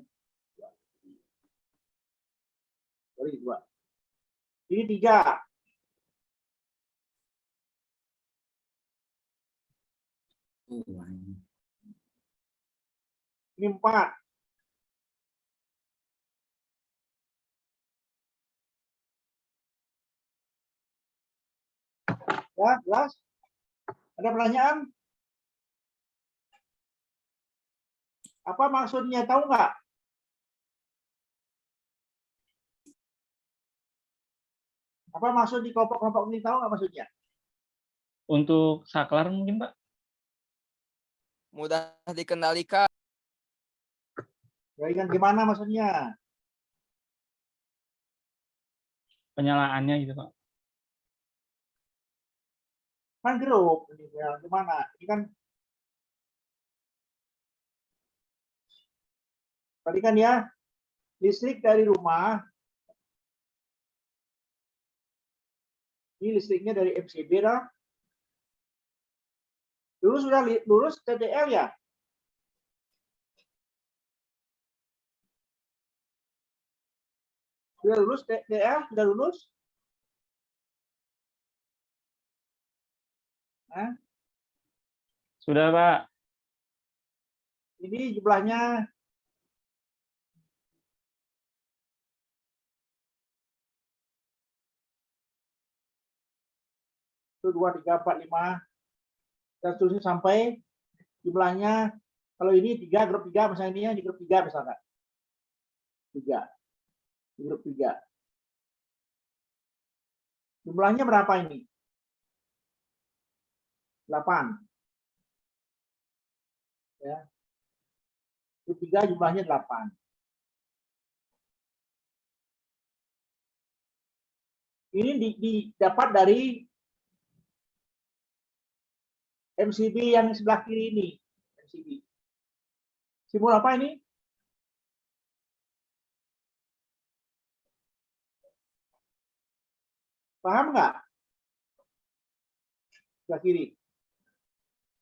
Sorry, 2. Ini 3. Ini 4. Ya, jelas? Ada pertanyaan? Apa maksudnya? Tahu nggak? Apa maksud di kelompok-kelompok ini? Tahu nggak maksudnya? Untuk saklar mungkin Pak? Mudah dikendalikan. Jaringan gimana maksudnya? Penyalaannya gitu Pak. Kan grup. Ini ya, gimana? Ini kan tadi kan ya listrik dari rumah. Ini listriknya dari FCB dah. Lulus TTL ya? Sudah lulus TTL? Sudah lulus? Hah? Sudah Pak. Ini jumlahnya 1, 2, 3, 4, 5 dan seterusnya sampai jumlahnya. Kalau ini 3, grup 3 misalnya ini ya, di grup 3 misalkan 3 di grup 3 jumlahnya berapa ini? 8 ya. Grup 3 jumlahnya 8. Ini didapat dari MCB yang sebelah kiri ini. MCB. Simbol apa ini? Paham nggak? Sebelah kiri.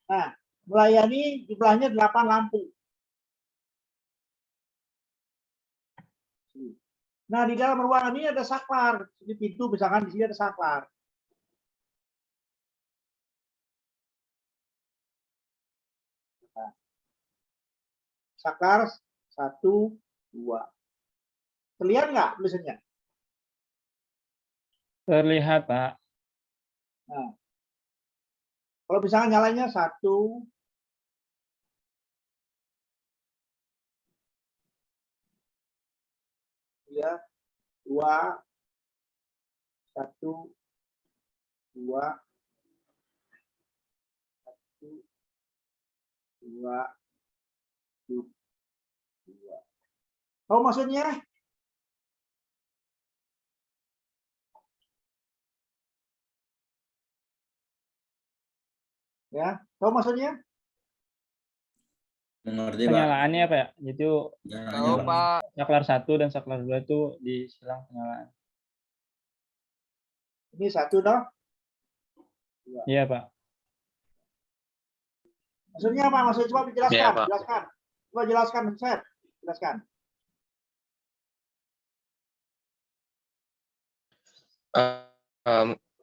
Nah, melayani jumlahnya 8 lampu. Nah, di dalam ruangan ini ada saklar. Di pintu misalkan di sini ada saklar. Nah, saklar 1, 2. Terlihat nggak tulisannya? Terlihat, Pak. Nah, kalau misalnya nyalanya 1, 3, 2, 1, 2, 1, 2, 2. Tahu maksudnya? Ya, tahu maksudnya? Mengerti, Pak. Penyalaannya apa ya? Itu Nyalanya, Pak. Pak. saklar 1 dan saklar 2 itu disilang penyalaan. Ini 1 dong. Iya, Pak. Maksudnya apa? Maksudnya coba dijelaskan. Iya, Pak. Jelaskan. Coba jelaskan, Seth. Jelaskan.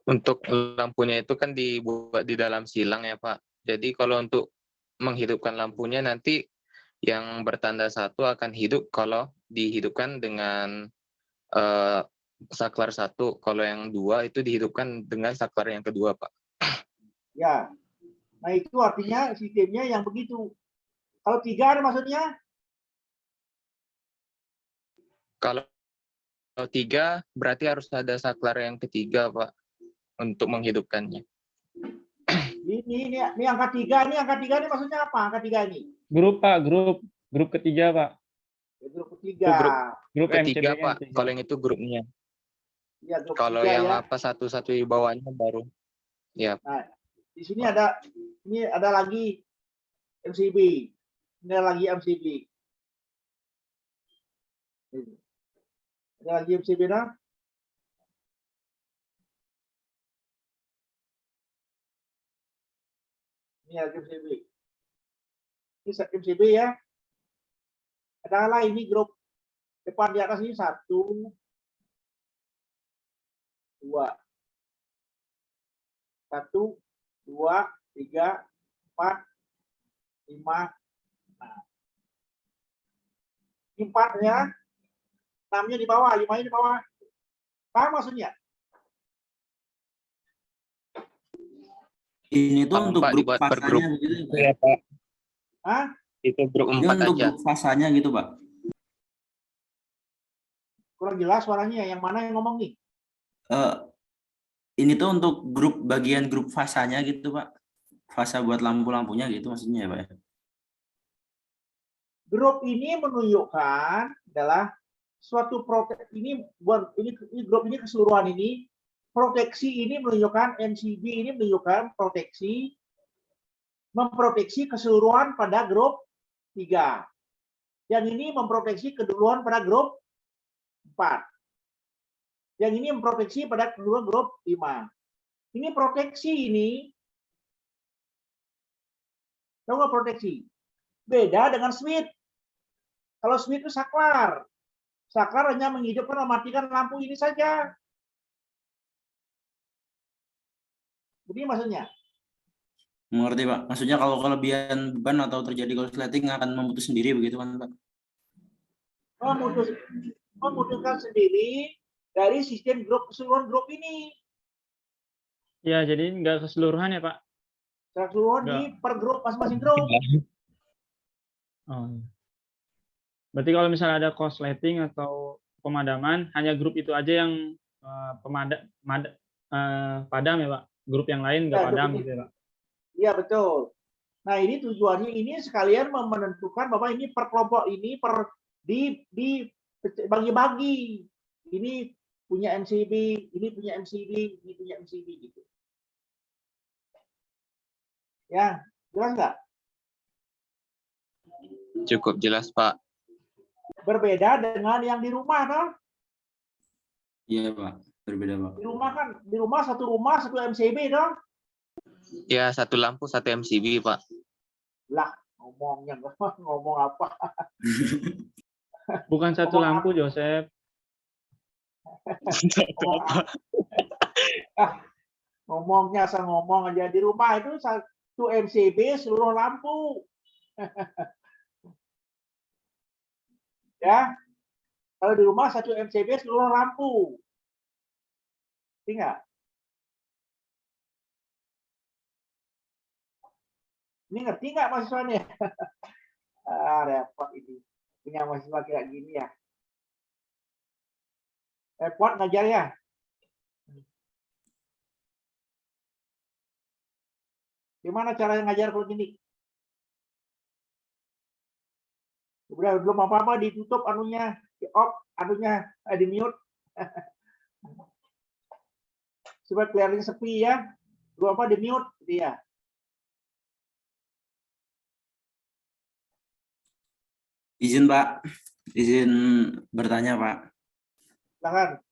Untuk lampunya itu kan dibuat di dalam silang ya Pak. Jadi kalau untuk menghidupkan lampunya nanti yang bertanda 1 akan hidup kalau dihidupkan dengan saklar 1. Kalau yang 2 itu dihidupkan dengan saklar yang kedua, Pak. Ya. Nah, itu artinya sistemnya yang begitu. Kalau 3 ada maksudnya? Kalau 3 berarti harus ada saklar yang ketiga, Pak, untuk menghidupkannya. Ini angka 3, ini maksudnya apa? Angka 3 ini? Grup, Pak, grup ketiga, Pak. Ya, grup ketiga. Grup Ketiga, MCB Pak. ketiga. Kalau yang itu grupnya. Ya, grup Kalau 3 yang ya. apa satu-satu di bawahnya baru. Ya. Nah, di sini ada lagi MCB. Ini ada lagi MCB. Ada lagi MCB nah? Ini lagi MCB. Ini MCB ya. Adalah ini grup depan di atas ini 1, 2. 1, 2, 3, 4, 5. Nah. 4 ya. 6-nya di bawah, 5-nya di bawah. Paham maksudnya? Ini tuh Paham, untuk Pak, grup dibuat per fasanya grup. begitu, Pak. Ya, Pak. Hah? Itu grup Ini 4 untuk aja. grup fasanya gitu, Pak. Kurang jelas suaranya. Yang mana yang ngomong nih? Ini tuh untuk bagian grup fasanya gitu, Pak. Fasa buat lampu-lampunya gitu maksudnya ya, Pak. Grup ini menunjukkan adalah suatu proteksi ini grup ini keseluruhan ini proteksi ini menunjukkan MCB ini menunjukkan memproteksi keseluruhan pada grup 3. Yang ini memproteksi keduluan pada grup 4. Yang ini memproteksi pada kedua grup 5. Ini proteksi ini. Tahu nggak proteksi? Beda dengan switch. Kalau switch itu saklar. Saklar hanya menghidupkan dan mematikan lampu ini saja. Begini maksudnya. Mengerti, Pak. Maksudnya kalau kelebihan beban atau terjadi korsleting akan memutus sendiri begitu kan, Pak? Memutuskan sendiri dari sistem grup keseluruhan grup ini. Ya, jadi nggak keseluruhan ya, Pak? Secara keseluruhan di Nggak. per grup masing-masing grup. Oh, iya. Berarti kalau misalnya ada korsleting atau pemadaman, hanya grup itu aja yang padam ya, Pak? Grup yang lain nggak Ya, grup padam ini. gitu ya, Pak? Iya, betul. Nah, ini tujuannya ini sekalian menentukan bahwa ini per kelompok ini bagi-bagi. Ini punya MCB, ini punya MCB, ini punya MCB gitu. Ya, jelas nggak? Cukup jelas, Pak. Berbeda dengan yang di rumah, toh. Iya Pak, berbeda Pak. Di rumah satu MCB, toh. Ya, satu lampu, satu MCB, Pak. Lah, ngomong apa? Bukan satu Ngomong lampu, apa? Joseph. Ngomong apa? Ngomongnya asal ngomong aja. Di rumah itu satu MCB seluruh lampu. Ya, kalau di rumah satu MCB seluruh lampu. Ingat? Ini ngerti nggak mahasiswanya? Repot ini. Punya mahasiswa kayak gini ya. Repot ngajar ya. Gimana cara ngajar kalau gini? Udah belum apa-apa ditutup anunya, di off, anunya di mute. Supaya kelihatan sepi ya. Belum apa di mute dia. Izin Pak, izin bertanya Pak. Silakan.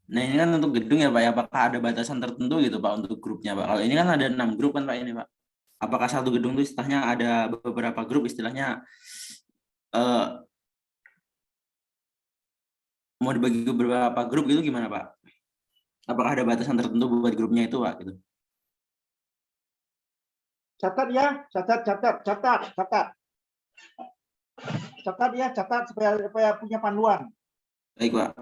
Nah ini kan untuk gedung ya Pak, ya apakah ada batasan tertentu gitu Pak untuk grupnya Pak? Kalau ini kan ada 6 grup kan Pak ini Pak. Apakah satu gedung itu istilahnya ada beberapa grup istilahnya mau dibagi ke beberapa grup gitu gimana Pak? Apakah ada batasan tertentu buat grupnya itu Pak? Gitu. Catat ya, catat. Catat ya, catat supaya punya panduan. Baik Pak.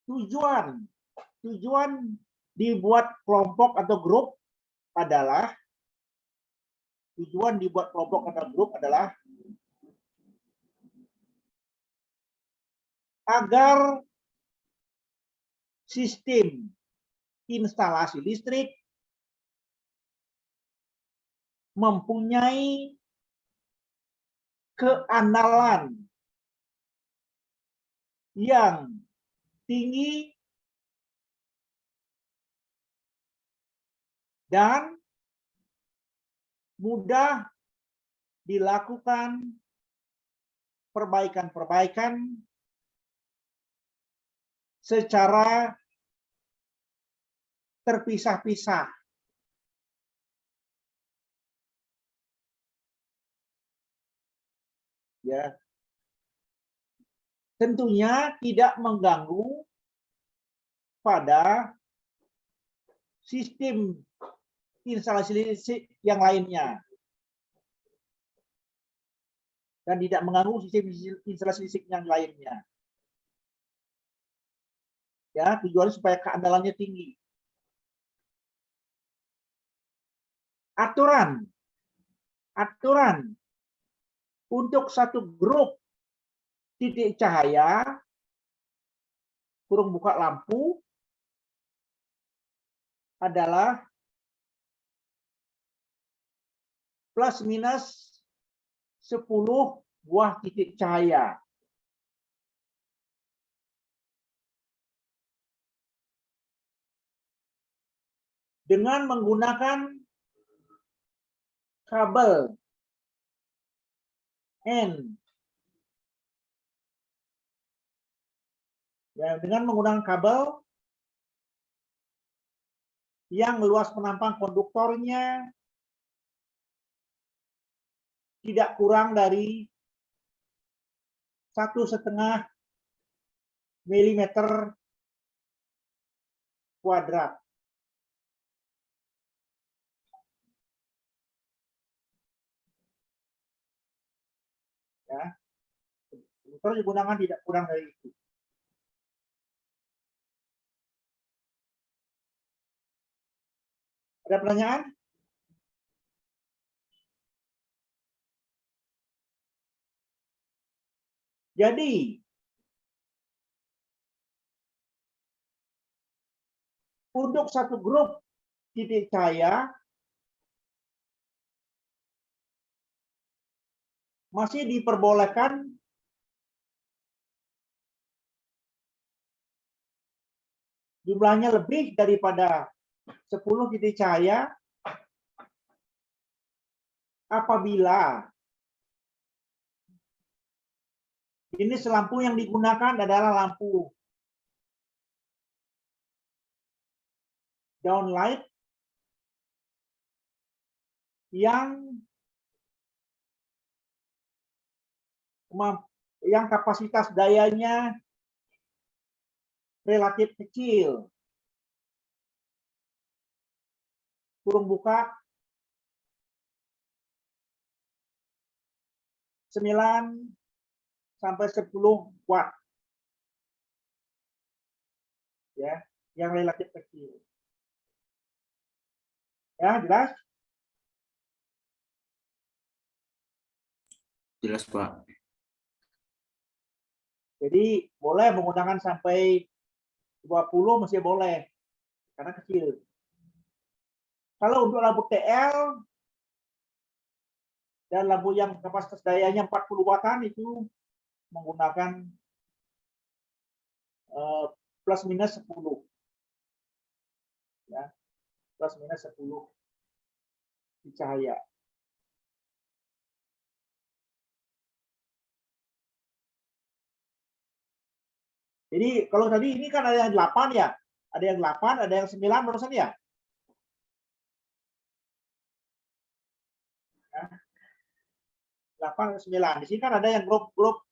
Tujuan dibuat kelompok atau grup adalah agar sistem instalasi listrik mempunyai keandalan yang tinggi dan mudah dilakukan perbaikan-perbaikan secara terpisah-pisah. Ya. Tentunya tidak mengganggu pada sistem instalasi listrik yang lainnya. Dan tidak mengganggu sistem instalasi listrik yang lainnya. Ya, tujuannya supaya keandalannya tinggi. Aturan untuk satu grup titik cahaya kurung buka lampu adalah plus minus 10 buah titik cahaya. Dengan menggunakan kabel N. Ya, dengan menggunakan kabel yang luas penampang konduktornya tidak kurang dari 1,5 milimeter kuadrat. Ya, konduktor digunakan tidak kurang dari itu. Ada pertanyaan? Jadi, untuk satu grup titik cahaya masih diperbolehkan jumlahnya lebih daripada 10 titik cahaya apabila jenis lampu yang digunakan adalah lampu downlight yang kapasitas dayanya relatif kecil. Kurung buka 9 sampai 10 watt. Ya, yang relatif kecil. Ya, jelas? Jelas, Pak. Jadi boleh menggunakan sampai 20 masih boleh karena kecil. Kalau untuk lampu TL dan lampu yang kapasitas dayanya 40 wattan itu menggunakan plus minus 10. Ya, plus minus 10 di cahaya. Jadi kalau tadi ini kan ada yang 8 ya. Ada yang 8, ada yang 9 barusan ya. 8 atau 9. Di sini kan ada yang grup 1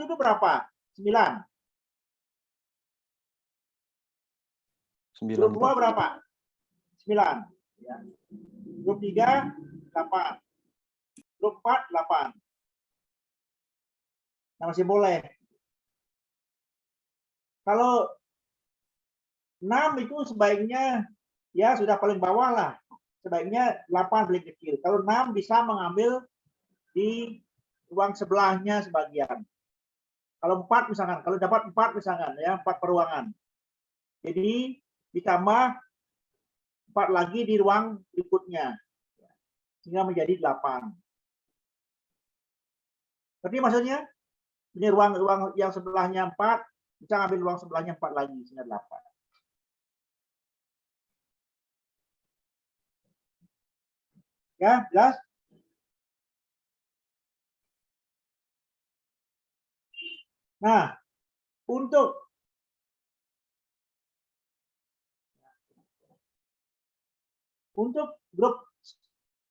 itu berapa? 9. 9, Grup 2 Pak. berapa? 9. Ya. Grup 3 8. Grup 4 8. Nah, masih boleh. Kalau 6 itu sebaiknya ya sudah paling bawah lah. Sebaiknya 8 paling kecil. Kalau 6 bisa mengambil di ruang sebelahnya sebagian. Kalau 4 misalkan, kalau dapat 4 misalkan ya, 4 peruangan. Jadi ditambah 4 lagi di ruang berikutnya. Sehingga menjadi 8. Berarti maksudnya ini ruang yang sebelahnya 4 bisa ambil ruang sebelahnya 4 lagi sehingga 8. Ya, jelas? Nah, untuk grup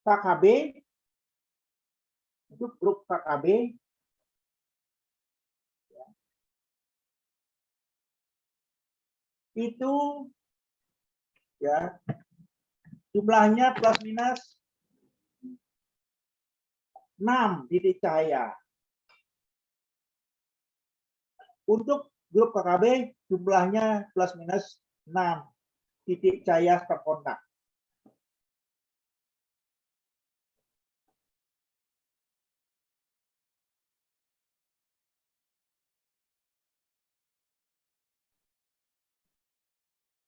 KKB, itu ya jumlahnya plus minus 6 titik cahaya. Untuk grup KKB jumlahnya plus minus 6 titik cahaya terkontak.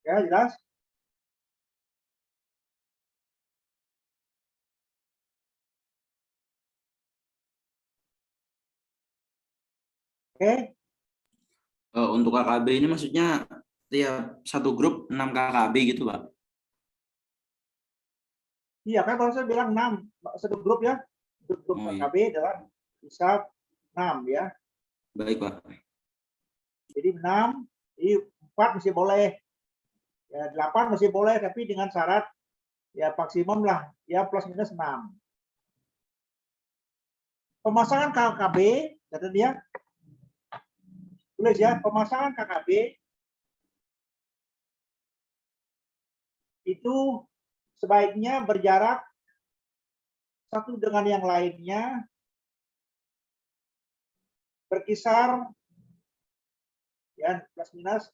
Ya, jelas? Oke. Untuk KKB ini maksudnya tiap satu grup 6 KKB gitu, Pak? Iya, kan kalau saya bilang 6 satu grup ya. Grup Oh, iya. KKB adalah bisa 6 ya. Baik, Pak. Jadi 6, jadi 4 masih boleh. Ya, 8 masih boleh tapi dengan syarat ya maksimum lah ya plus minus 6. Pemasangan KKB kata dia tulis ya, pemasangan KKB itu sebaiknya berjarak satu dengan yang lainnya berkisar ya plus minus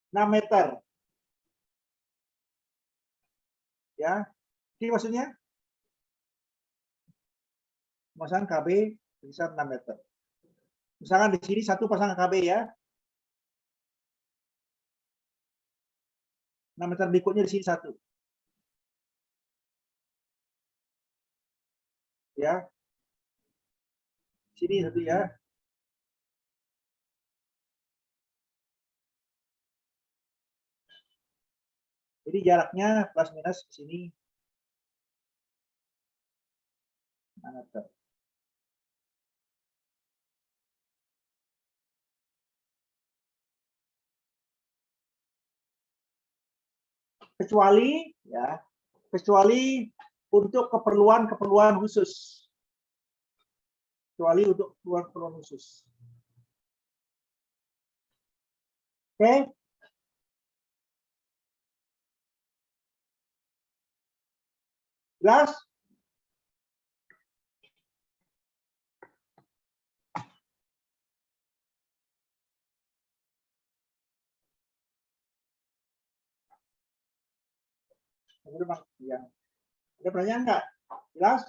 6 meter. Ya, ini maksudnya pemasangan KB berkisar 6 meter. Misalkan di sini satu pasangan KB ya. 6 meter berikutnya di sini satu. Ya. Sini satu ya. Jadi jaraknya plus minus di sini 6 meter. Kecuali untuk keperluan khusus. Kecuali untuk keperluan khusus. Oke. Jelas? Ya. Ada pertanyaan nggak? Jelas?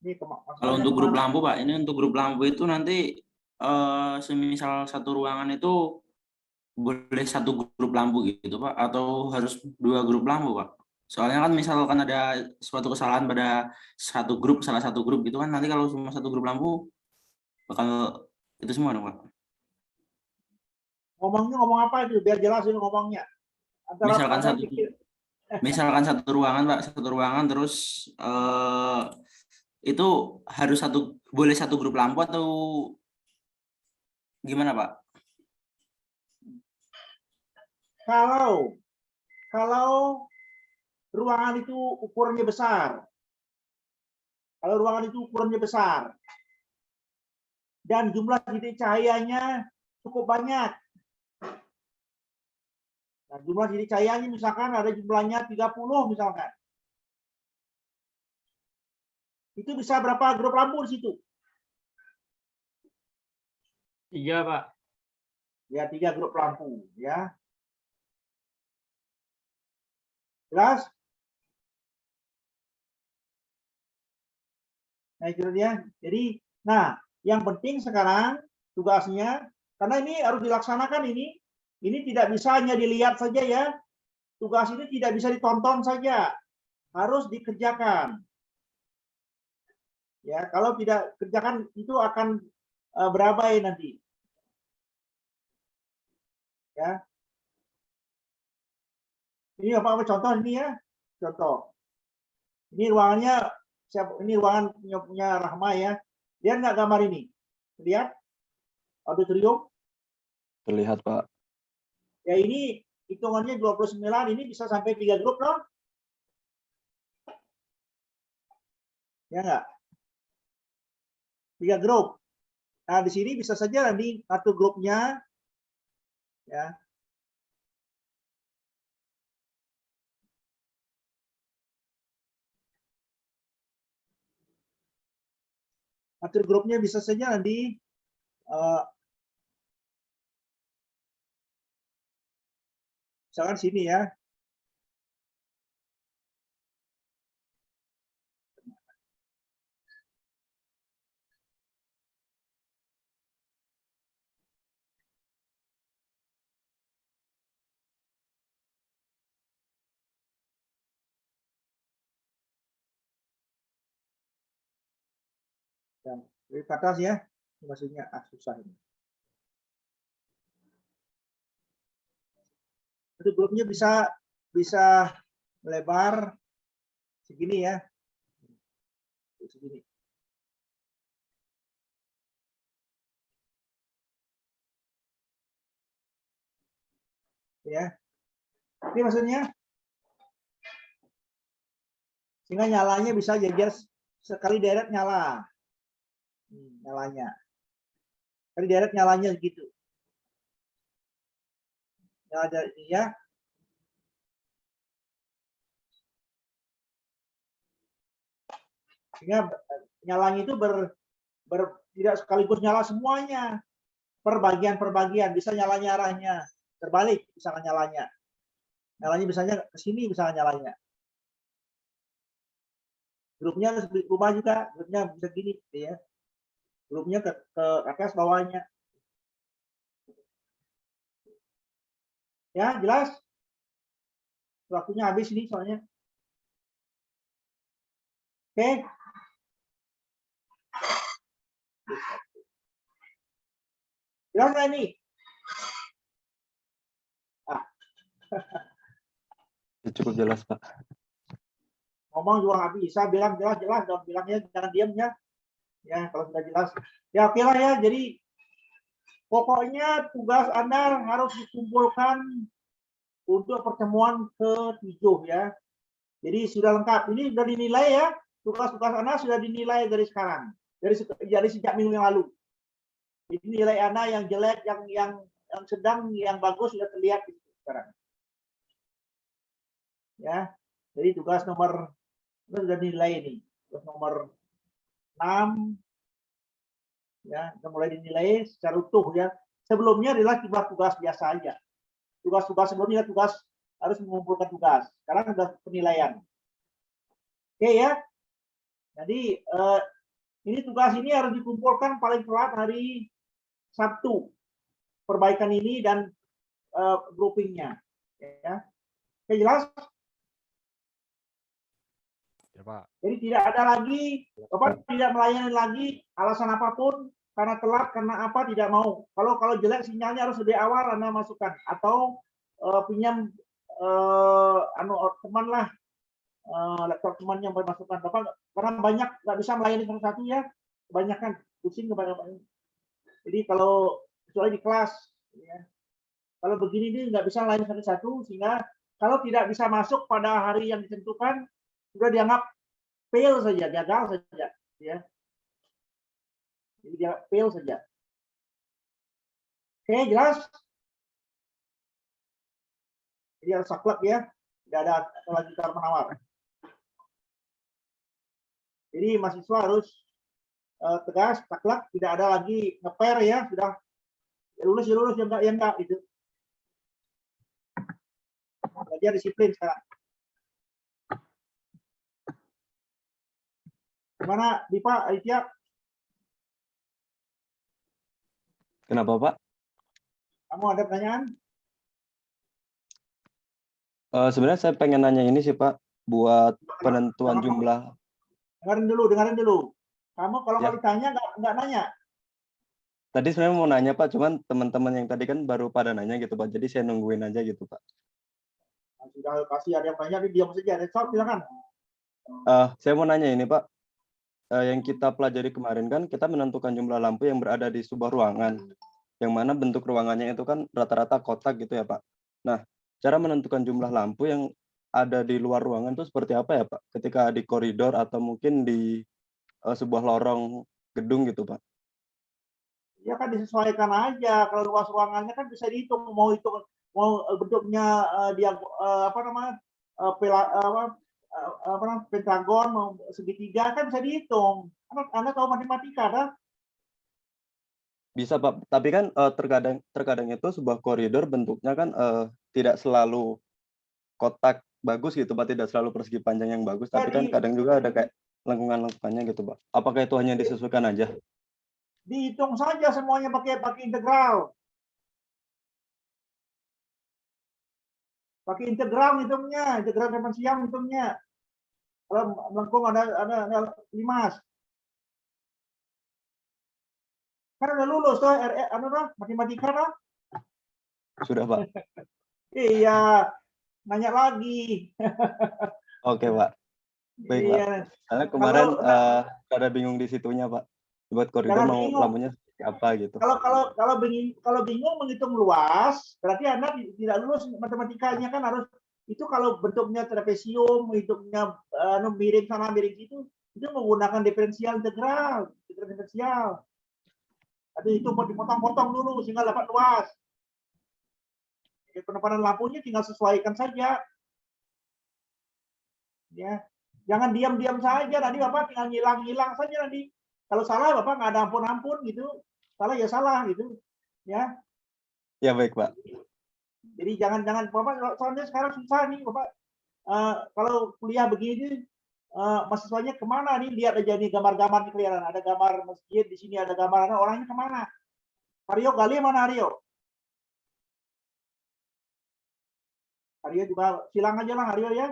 Ini Kalau untuk grup lampu, Pak, ini untuk grup lampu itu nanti semisal satu ruangan itu boleh satu grup lampu gitu, Pak, atau harus 2 grup lampu, Pak? Soalnya kan misalkan ada suatu kesalahan pada salah satu grup gitu kan, nanti kalau cuma satu grup lampu bakal itu semua dong, Pak. Ngomongnya ngomong apa itu biar jelas ini ngomongnya. Antara Misalkan satu ruangan, Pak, satu ruangan terus itu harus boleh satu grup lampu atau gimana, Pak? Kalau ruangan itu ukurannya besar. Kalau ruangan itu ukurannya besar dan jumlah titik cahayanya cukup banyak. Nah, jumlah titik cahayanya misalkan ada jumlahnya 30 misalkan. Itu bisa berapa grup lampu di situ? 3, Pak. Ya, 3 grup lampu ya. Jelas? Nah, itu dia. Jadi, yang penting sekarang tugasnya, karena ini harus dilaksanakan ini tidak bisa hanya dilihat saja ya. Tugas ini tidak bisa ditonton saja, harus dikerjakan. Ya, kalau tidak kerjakan itu akan berabai nanti. Ya. Ini apa contoh ini ya? Contoh. Ini ruangannya ini ruangan punya Rahma ya. Lihat nggak gambar ini? Lihat auditorium? Terlihat, Pak. Ya ini hitungannya 29, ini bisa sampai 3 grup loh. Ya enggak? 3 grup. Nah, di sini bisa saja nanti satu grupnya ya. Satu grupnya bisa saja nanti misalkan sini ya. Dan dari ke atas ya. Maksudnya susah ini. Satu grupnya bisa melebar segini ya. Segini. Ya. Ini maksudnya sehingga nyalanya bisa jajar sekali deret nyala. Nyalanya. Sekali deret nyalanya gitu. Nyala ya. Sehingga nyalanya itu tidak sekaligus nyala semuanya. Per bagian bisa nyalanya arahnya. terbalik misalnya nyalanya. Nyalanya misalnya ke sini misalnya nyalanya. Grupnya seperti rumah juga, grupnya bisa gini gitu ya. Grupnya ke atas bawahnya. Ya, jelas? Waktunya habis ini soalnya. Oke. Jelas nggak ini? Cukup jelas, Pak. Ngomong juga nggak bisa, bilang jelas, dong bilangnya jangan diam ya. Ya, kalau sudah jelas. Ya, oke lah ya. Jadi pokoknya tugas Anda harus dikumpulkan untuk pertemuan ke-7 ya. Jadi sudah lengkap. Ini sudah dinilai ya. Tugas-tugas Anda sudah dinilai dari sekarang. Dari sejak minggu yang lalu. Jadi nilai Anda yang jelek, yang sedang, yang bagus sudah terlihat sekarang. Ya. Jadi tugas nomor itu sudah dinilai ini. Tugas nomor 6 ya, sudah mulai dinilai secara utuh ya. Sebelumnya adalah tugas biasa aja. Tugas-tugas sebelumnya tugas harus mengumpulkan tugas. Sekarang sudah penilaian. Oke ya. Jadi ini tugas ini harus dikumpulkan paling telat hari Sabtu. Perbaikan ini dan groupingnya. Ya. Oke, jelas? Ya, Pak. Jadi tidak ada lagi, Bapak tidak melayani lagi alasan apapun karena telat, karena apa tidak mau. Kalau jelek sinyalnya harus lebih awal Anda masukkan atau pinjam teman lah, laptop teman yang bermasukkan. Bapak karena banyak nggak bisa melayani satu-satu ya, kebanyakan pusing kebanyakan. Jadi kalau kecuali di kelas, ya, kalau begini ini nggak bisa melayani satu-satu sehingga kalau tidak bisa masuk pada hari yang ditentukan sudah dianggap fail saja, gagal saja, ya. Jadi dia fail saja. Oke, jelas? Jadi harus saklek ya, tidak ada lagi tawar menawar. Jadi mahasiswa harus tegas, saklek, tidak ada lagi ngeper ya, sudah lulus yang enggak itu. Belajar disiplin sekarang. Gimana, Dipa, Aitia? Kenapa, Pak? Kamu ada pertanyaan? Sebenarnya saya pengen nanya ini sih, Pak, buat penentuan jumlah. Dengarin dulu. Kamu kalau Ya. mau ditanya nggak nanya. Tadi sebenarnya mau nanya, Pak, cuman teman-teman yang tadi kan baru pada nanya gitu, Pak. Jadi saya nungguin aja gitu, Pak. Nah, sudah kasih ada yang tanya, tapi diam saja. Ada silakan. Saya mau nanya ini, Pak. Yang kita pelajari kemarin kan kita menentukan jumlah lampu yang berada di sebuah ruangan, yang mana bentuk ruangannya itu kan rata-rata kotak gitu ya, Pak. Nah, cara menentukan jumlah lampu yang ada di luar ruangan itu seperti apa ya, Pak? Ketika di koridor atau mungkin di sebuah lorong gedung gitu, Pak? Ya kan disesuaikan aja. Kalau luas ruangannya kan bisa dihitung. Mau bentuknya dia pentagon, mau segitiga kan bisa dihitung. Anda tahu matematika kan? Bisa, Pak. Tapi kan terkadang itu sebuah koridor bentuknya kan tidak selalu kotak bagus gitu, Pak. Tidak selalu persegi panjang yang bagus. Tapi kan kadang juga ada kayak lengkungan-lengkungannya gitu, Pak. Apakah itu hanya disesuaikan aja? Dihitung saja semuanya pakai integral. Pakai integral hitungnya, integral diferensial hitungnya. Kalau melengkung ada 5. Kan udah lulus tuh matematika tuh. Sudah, Pak. Iya, nanya lagi. Oke, Pak. Baik, Pak. Iya. Karena kemarin ada bingung di situnya, Pak. Buat koridor mau bingung. lampunya seperti apa gitu. Kalau bingung menghitung luas, berarti Anda tidak lulus matematikanya kan harus itu kalau bentuknya trapesium, menghitungnya miring sana miring situ, itu menggunakan diferensial integral, diferensial. Tapi itu mau dipotong-potong dulu sehingga dapat luas. Penempatan lampunya tinggal sesuaikan saja. Ya, jangan diam-diam saja. Nanti Bapak tinggal ngilang-ngilang saja nanti. Kalau salah Bapak nggak ada ampun-ampun gitu. Salah ya salah gitu. Ya. Ya baik, Pak. Jadi jangan Bapak, soalnya sekarang susah nih Bapak. Kalau kuliah begini mahasiswanya kemana nih? Lihat aja nih gambar-gambar nih kelihatan. Ada gambar masjid, di sini ada gambar orangnya kemana? Haryo Gali mana Haryo? Haryo juga silang aja lah Haryo ya.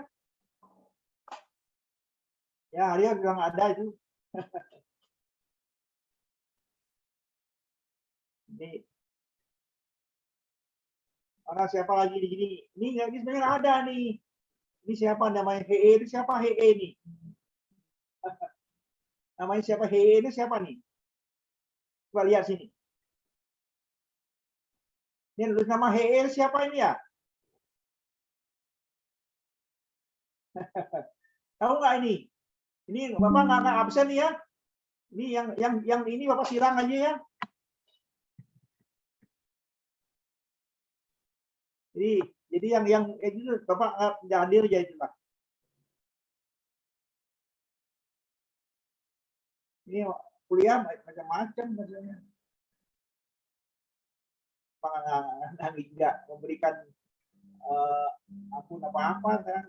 Ya Haryo bilang ada itu. Ini mana siapa lagi di sini? Ini sebenarnya ada nih. Ini siapa namanya HE? Itu siapa HE nih? Namanya siapa HE ini siapa nih? Coba lihat sini. Ini tulis nama HE siapa ini ya? Tahu nggak ini? Ini Bapak nggak absen ya? Ini yang ini Bapak silang aja ya. Jadi yang itu Bapak nggak hadir aja itu Pak. Ini kuliah macam-macam maksudnya. Pak nggak memberikan akun apa-apa kan.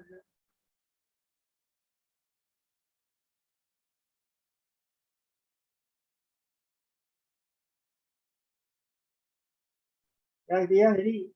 Ya itu ya, jadi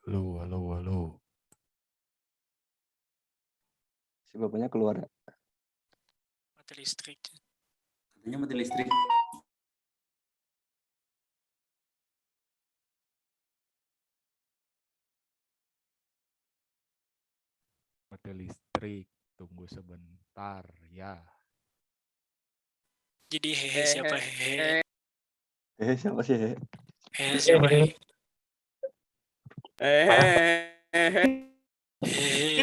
Halo, halo, halo. Si bapaknya keluar ya? Mati listrik. Katanya mati listrik. Mati listrik. Tunggu sebentar ya. Jadi hehe siapa hehe? Siapa sih? Hehe siapa hehe? Hehe.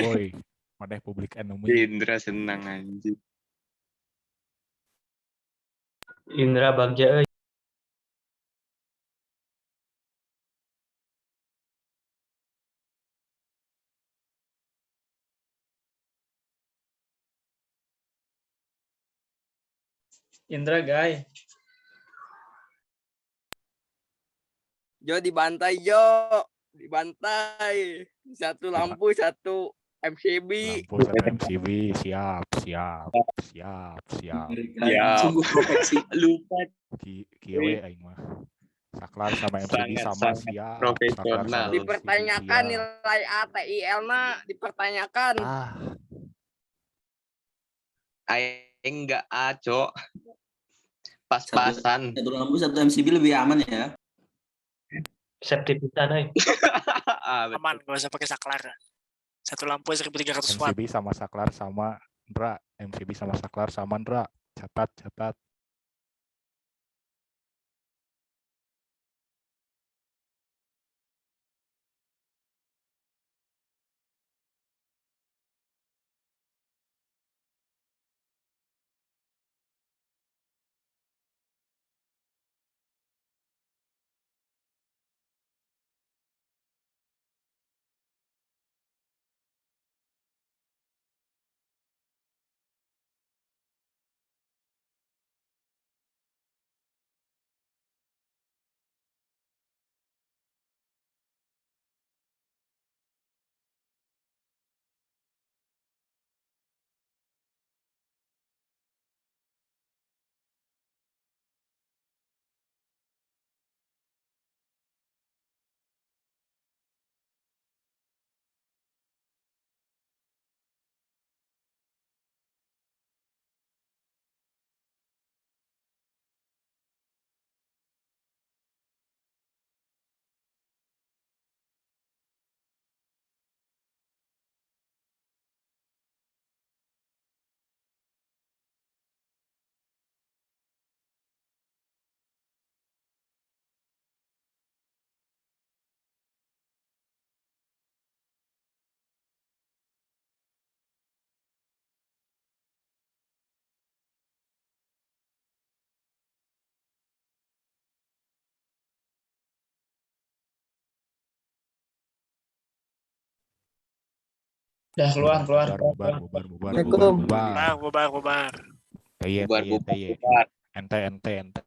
Woi, mana public enemy? Indra senang anjing. Indra Bagja euy. Indra guys. Jo dibantai Jo, dibantai. Satu lampu, satu MCB. Lampu satu MCB, siap. Ya. Sungguh proteksi. Lupa Kieu aing mah. Saklar sama MCB sama sangat siap. profesional. Saklar sama MCB Dipertanyakan siap. nilai ATIL-na, dipertanyakan. Ah, Aing enggak Cok. Pas-pasan. Satu lampu, satu MCB lebih aman ya. Sertifikat, Betul. Aman, gak usah pakai saklar. Satu lampu 1300 watt. MCB sama saklar sama Ndra. MCB sama saklar sama Ndra. Catat. Udah keluar. Bubar. Taye. Bubar. Ente.